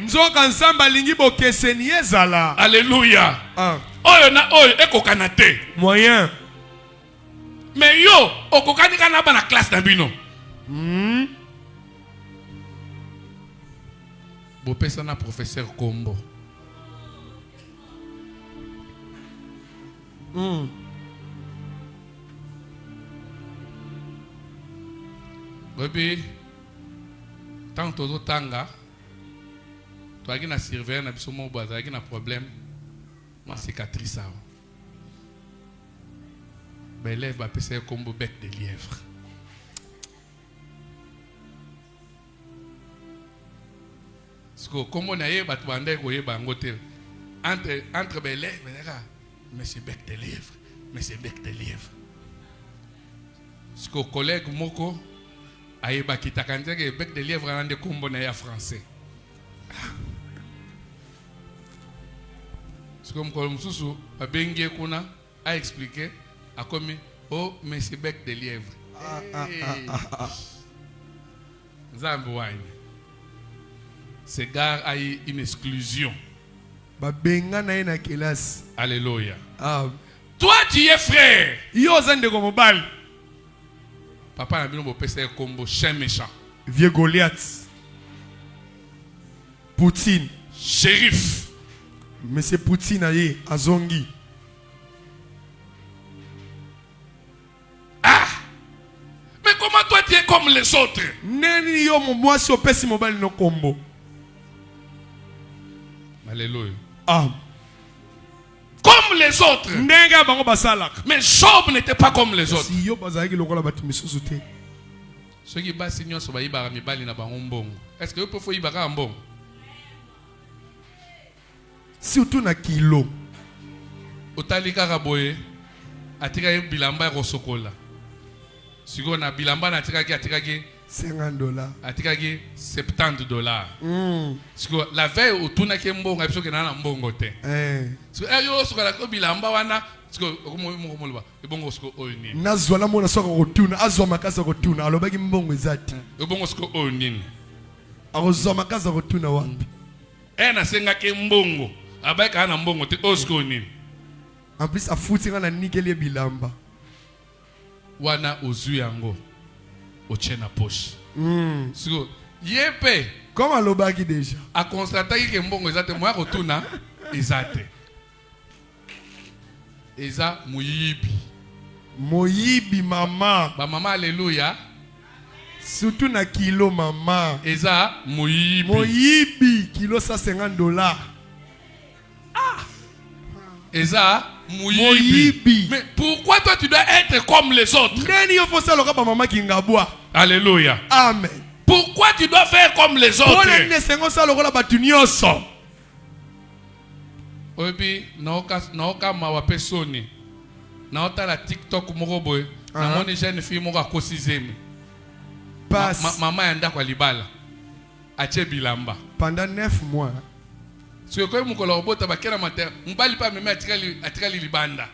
Alléluia. Moyen. Mais yo, okokani kana ba na classe na bino. Bopesa na professeur Kombo. Bébé, tant que tanga, tu as une surveillance, tu as un problème, ma cicatrice. Ben l'élève va passer comme bec de lièvre. Parce que comme on a eu, entre les lèvres, mais c'est bec de lièvre, mais c'est bec de lièvre. Parce que collègue Moko a eu que bec de lièvre en de combo na français. Parce que comme Soussou a bengue kuna a expliqué a commis oh mais c'est bec de lièvre. Zambouane. Ce gars a eu une exclusion. Alléluia. Toi tu es frère. Papa n'a pas pu faire combo chien méchant. Vieux Goliath. Poutine. Shérif. Monsieur Poutine aye azongi. Ah! Mais comment toi tu es comme les autres? Neni yo moi si opesi mobile no combo. Alléluia. comme les autres. Ndenga bango basalaka. Mais Job n'était pas comme les autres. Si yo bazalaki lokola bato misusu te. Ceux qui basi nyonso bayibaka mibali na bango mbongo. Est-ce que vous pouvez yibaka mbongo? Surtout na kilo. Otali kaka boye atika bilamba ko sokola. Siko na bilamba na atikaki $50. atikaki $70. Siko la veille otuna ke mbongo abiso ke na mbongo te. Siko yo sokola ko bilamba wana siko okomolwa ebongo siko oyo nini. Nazwala mona soka kotuna azwa makasa kotuna alobaki mbongo ezati. Ebongo siko oyo nini. Akozwa makasa kotuna wapi? Na senga ke mbongo abayaka na mbongo te oyo siko nini. En plus afuti nga na nikeli bilamba. Wana ozu yango ochena poche. Siko yepe Comment alobaki déjà? A constater que mbongo ezate moya kotuna ezate. Eza muyibi. Moyibi mama. Ba mama alléluia. Surtout na kilo mama. Eza muyibi. Moyibi kilo $150. Eza muyibi. Mais pourquoi toi tu dois être comme les autres? Neni yo fosa loka ba mama kingabwa. Alléluia. Amen. Pourquoi tu dois faire comme les autres? Pole ne sengo sa lokola batu nyonso. Obi naoka mawa pesoni. Naota la TikTok moko boy. Na moni jeune fille moko akosizeme. Passe. Maman yanda kwa libala. Ache bilamba. Pendant 9 mois. Si vous avez un robot, bakena matin, mbali pa meme atikali libanda.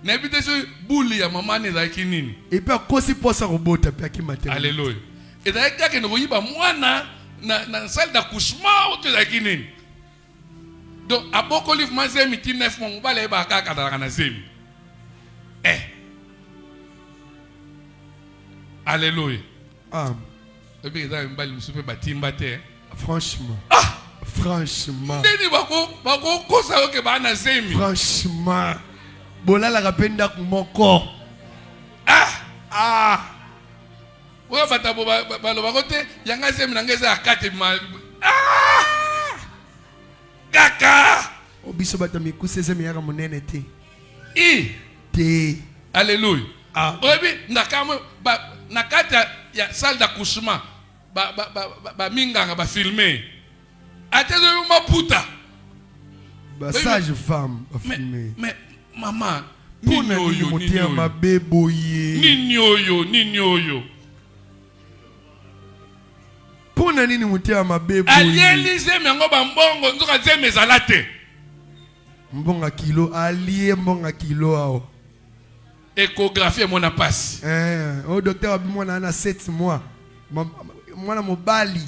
Na ebite so buli ya mama ne zaki nini. Et puis akosi posa robot pe akimate. Alléluia. Et d'ailleurs kaka ne koyiba mwana na salle d'accouchement ou te zaki nini. Donc aboko livre mazemi ti 9 mois mbali ba kaka dalaka na zemi. Alléluia. Amen. Et puis ça mbali musupe batimba te. Franchement. Franchement. Franchement. Bola la rapenda kumoko. Oya batabo baloba kote yanga zemi nangeza akate ma. Kaka. Obiso batami kuseze yaka monene te. Te. Alléluia. Obi nakamo nakata ya salle d'accouchement ba minganga ba filmer. Attends, ma puta. Sage femme, filmé. Mais maman, nini oyo. Pona nini mutia mabebo. Alielize mengo bambongo nzoka zeme zalate. Mbonga kilo alie mbonga kilo ao. Échographie mona passe. Au docteur abimona na 7 mois. Mwana mobali.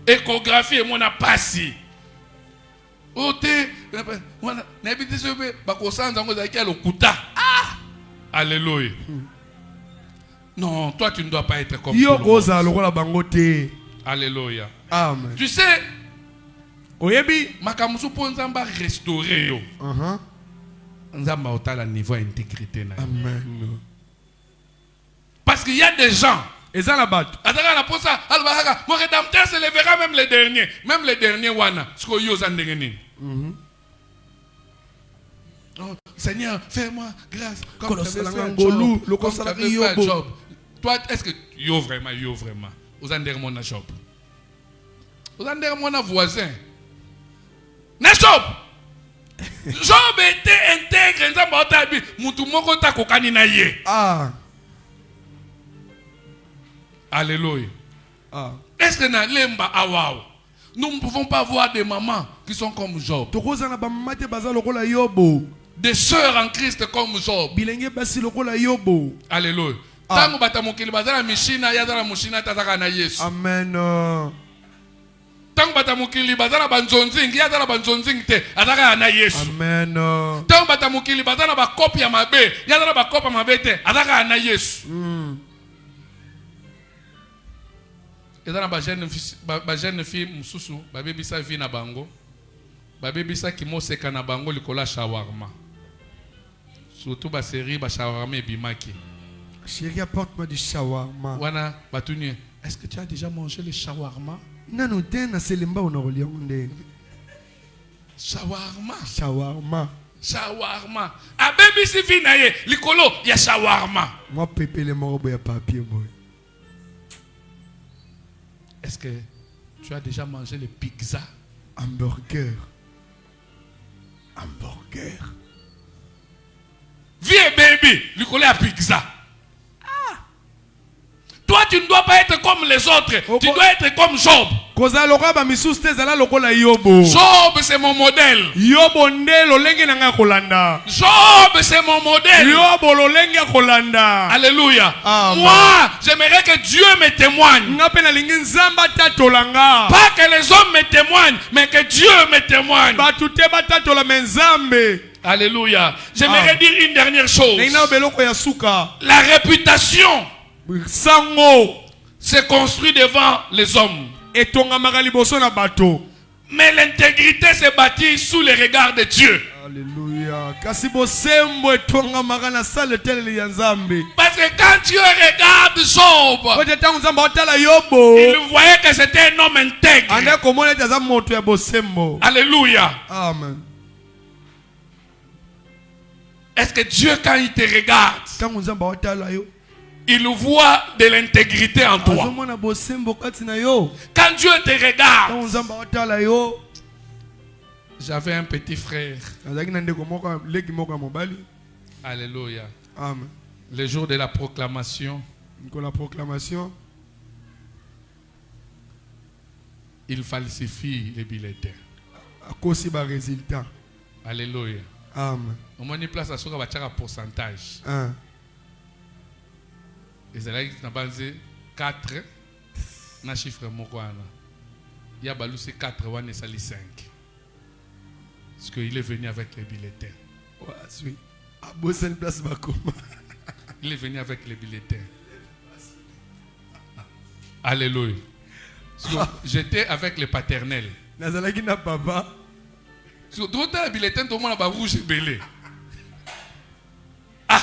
Échographie mona passe. Ote wana na ebite sobe bakosanza ngo zaki alokuta. Alléluia. Non, toi tu ne dois pas être comme yo goza lokola bango te. Alléluia. Amen. Tu sais, oyebi makamusu po nzamba restaurer yo. Nzamba otala niveau intégrité na. Amen. Parce qu'il y a des gens. Et ça la bat. Mon rédempteur se lèvera même les derniers. Même les derniers wana. Ce que yo zandengeni. Oh, Seigneur, fais-moi grâce. Comme tu as fait Job. Toi, est-ce que yo vraiment? Vous en mon Job. Vous en mon voisin. Na Job. Job était intègre. Alléluia. Est-ce que na lemba awao? Nous ne pouvons pas voir des mamans qui sont comme Job. Des sœurs en Christ comme Job. Alléluia. Tango batamukili bazala mishina yadala mushina tataka na Yesu. Amen. Tango batamukili bazala banzonzingi yadala banzonzingi te ataka na Yesu. Amen. Tango batamukili bazala bakopi ya mabe yadala bakopa mabe te ataka na Yesu. Ezana ba jeune fille mususu ba bebisa vie na bango. Ba bebisa kimoseka na bango likola shawarma. Surtout ba série ba shawarma ebimaki. Chérie, apporte-moi du shawarma. Wana batuni, est-ce que tu as déjà mangé le shawarma? Non, tena selimba on a relié. Shawarma. Shawarma. shawarma. Abebi si fi na ye, likolo ya shawarma. Moi pépé les morts boy papier boy. Est-ce que tu as déjà mangé les pizzas? Hamburger. Hamburger. Viens baby, likolo ya pizza. Toi, tu ne dois pas être comme les autres. Tu dois être comme Job. Job, c'est mon modèle. Job, c'est mon modèle. Alléluia. Moi, j'aimerais que Dieu me témoigne. Pas que les hommes me témoignent, mais que Dieu me témoigne. Alléluia. J'aimerais dire une dernière chose. La réputation se construit devant les hommes. Mais l'intégrité se bâtit sous les regards de Dieu. Alléluia. Parce que quand Dieu regarde Job, il voyait que c'était un homme intègre. Alléluia. Amen. Est-ce que Dieu, quand il te regarde, il voit de l'intégrité en toi? Quand Dieu te regarde, j'avais un petit frère. Alléluia. Amen. Le jour de la proclamation, il falsifie les bulletins. Alléluia. Amen. On m'a mis place à ce qu'on va faire un pourcentage. Et c'est là qu'il y a 4 na chiffre mokwana. Il y a balou c'est 4 ou 5. Parce qu'il est venu avec les bulletins. Il est venu avec les bulletins. Alléluia. J'étais avec les paternels. Sur tout le bulletin, tout le monde a rouge et belé. Ah!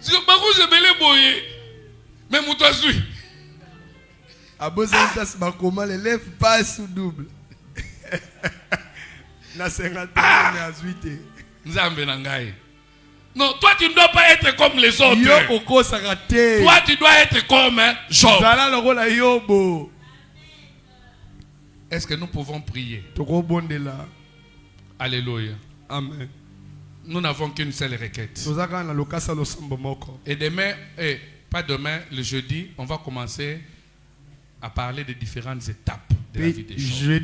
Sur le rouge et belé, boye. Mais moi, je suis. L'élève passe sous double. Non, toi tu ne dois pas être comme les autres. Toi tu dois être comme Job. Est-ce que nous pouvons prier? Alléluia. Amen. Nous n'avons qu'une seule requête. Et demain, pas demain, le jeudi, on va commencer à parler des différentes étapes de la vie de Job.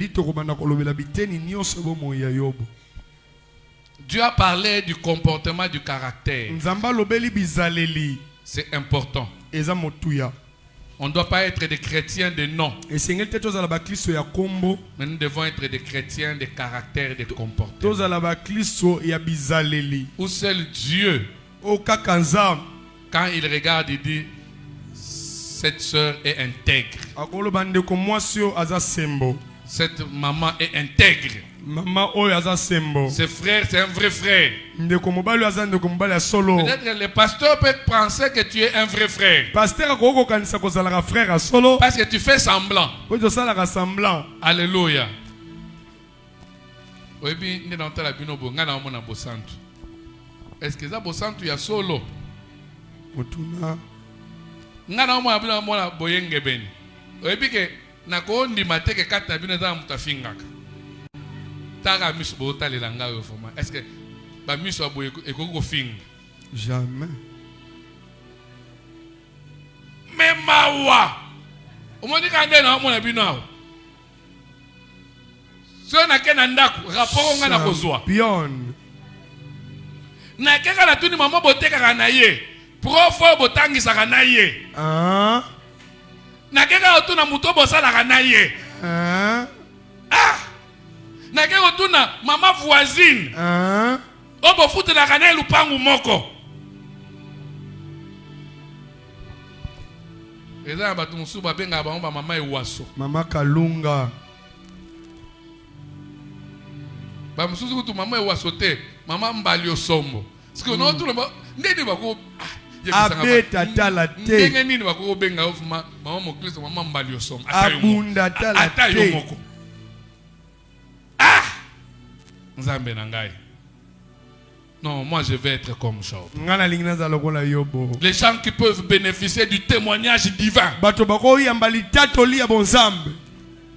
Dieu a parlé du comportement, du caractère. C'est important. On ne doit pas être des chrétiens de nom. Mais nous devons être des chrétiens de caractère et de comportement. Où seul Dieu, quand il regarde, il dit, cette soeur est intègre. Cette maman est intègre. Ce frère, c'est un vrai frère. Peut-être que le pasteur peut penser que tu es un vrai frère. Parce que tu fais semblant. Alléluia. Est-ce que ça bosantu ya solo? Ngana mo abina mo na boyenge beni. Oebike na ko ndima teke kata bino za mutafingaka. Taga miso bota le langa yo foma. Est-ce que ba miso aboye ekoko finga? Jamais. Memawa. Omoni kande na mo na bino awo. So na ke na ndako rapport ngana kozwa. Pion. Na keka na tuni mama boteka na ye. Profo botangisa na ye. Na keka otuna muto bosala na ye. Na keka otuna mama voisine. Obo futa na kana lupangu moko. Eza batu musuba benga ba mama ewaso. Mama Kalunga. Ba mususu kutu mama ewaso te, mama mbali osombo. Parce que non tout le monde ndeni bako abeta tala te. Ndenge nini bako benga ofuma mama mokristo mama mbali osombo. Abunda tala te. Ata yo moko. Nzambe na ngai. Non, moi je vais être comme Job. nga nalingi nazala lokola Yobo. Les gens qui peuvent bénéficier du témoignage divin. Bato bakoyamba litatoli ya bonzambe.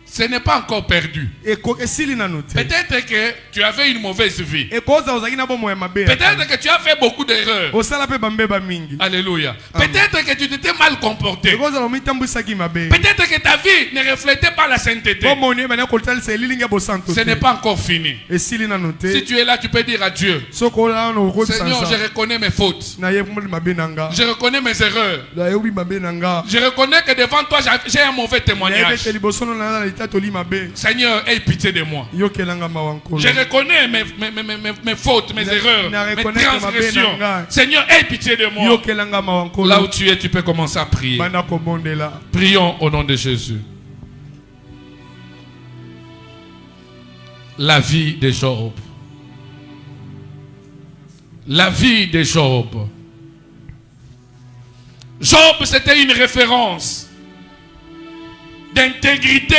Ce n'est pas encore perdu. Esili nanu te. Peut-être que tu avais une mauvaise vie. Ekoza ozaki na bomo ya mabe. Peut-être que tu as fait beaucoup d'erreurs. Osala pe bambeba mingi. Alléluia. Peut-être que tu t'étais mal comporté. Ekoza lomitambusaki mabe. Peut-être que ta vie ne reflétait pas la sainteté. Bomoni bana kotalisa elilinga bosanto. Ce n'est pas encore fini. Esili nanu te. Si tu es là, tu peux dire à Dieu: Seigneur, je reconnais mes fautes. Je reconnais mes erreurs. Je reconnais que devant toi, j'ai un mauvais témoignage. Seigneur, aie pitié de moi. Je reconnais mes fautes, mes erreurs, mes transgressions. Seigneur, aie pitié de moi. Là où tu es, tu peux commencer à prier. Prions au nom de Jésus. La vie de Job. La vie de Job. Job, c'était une référence d'intégrité.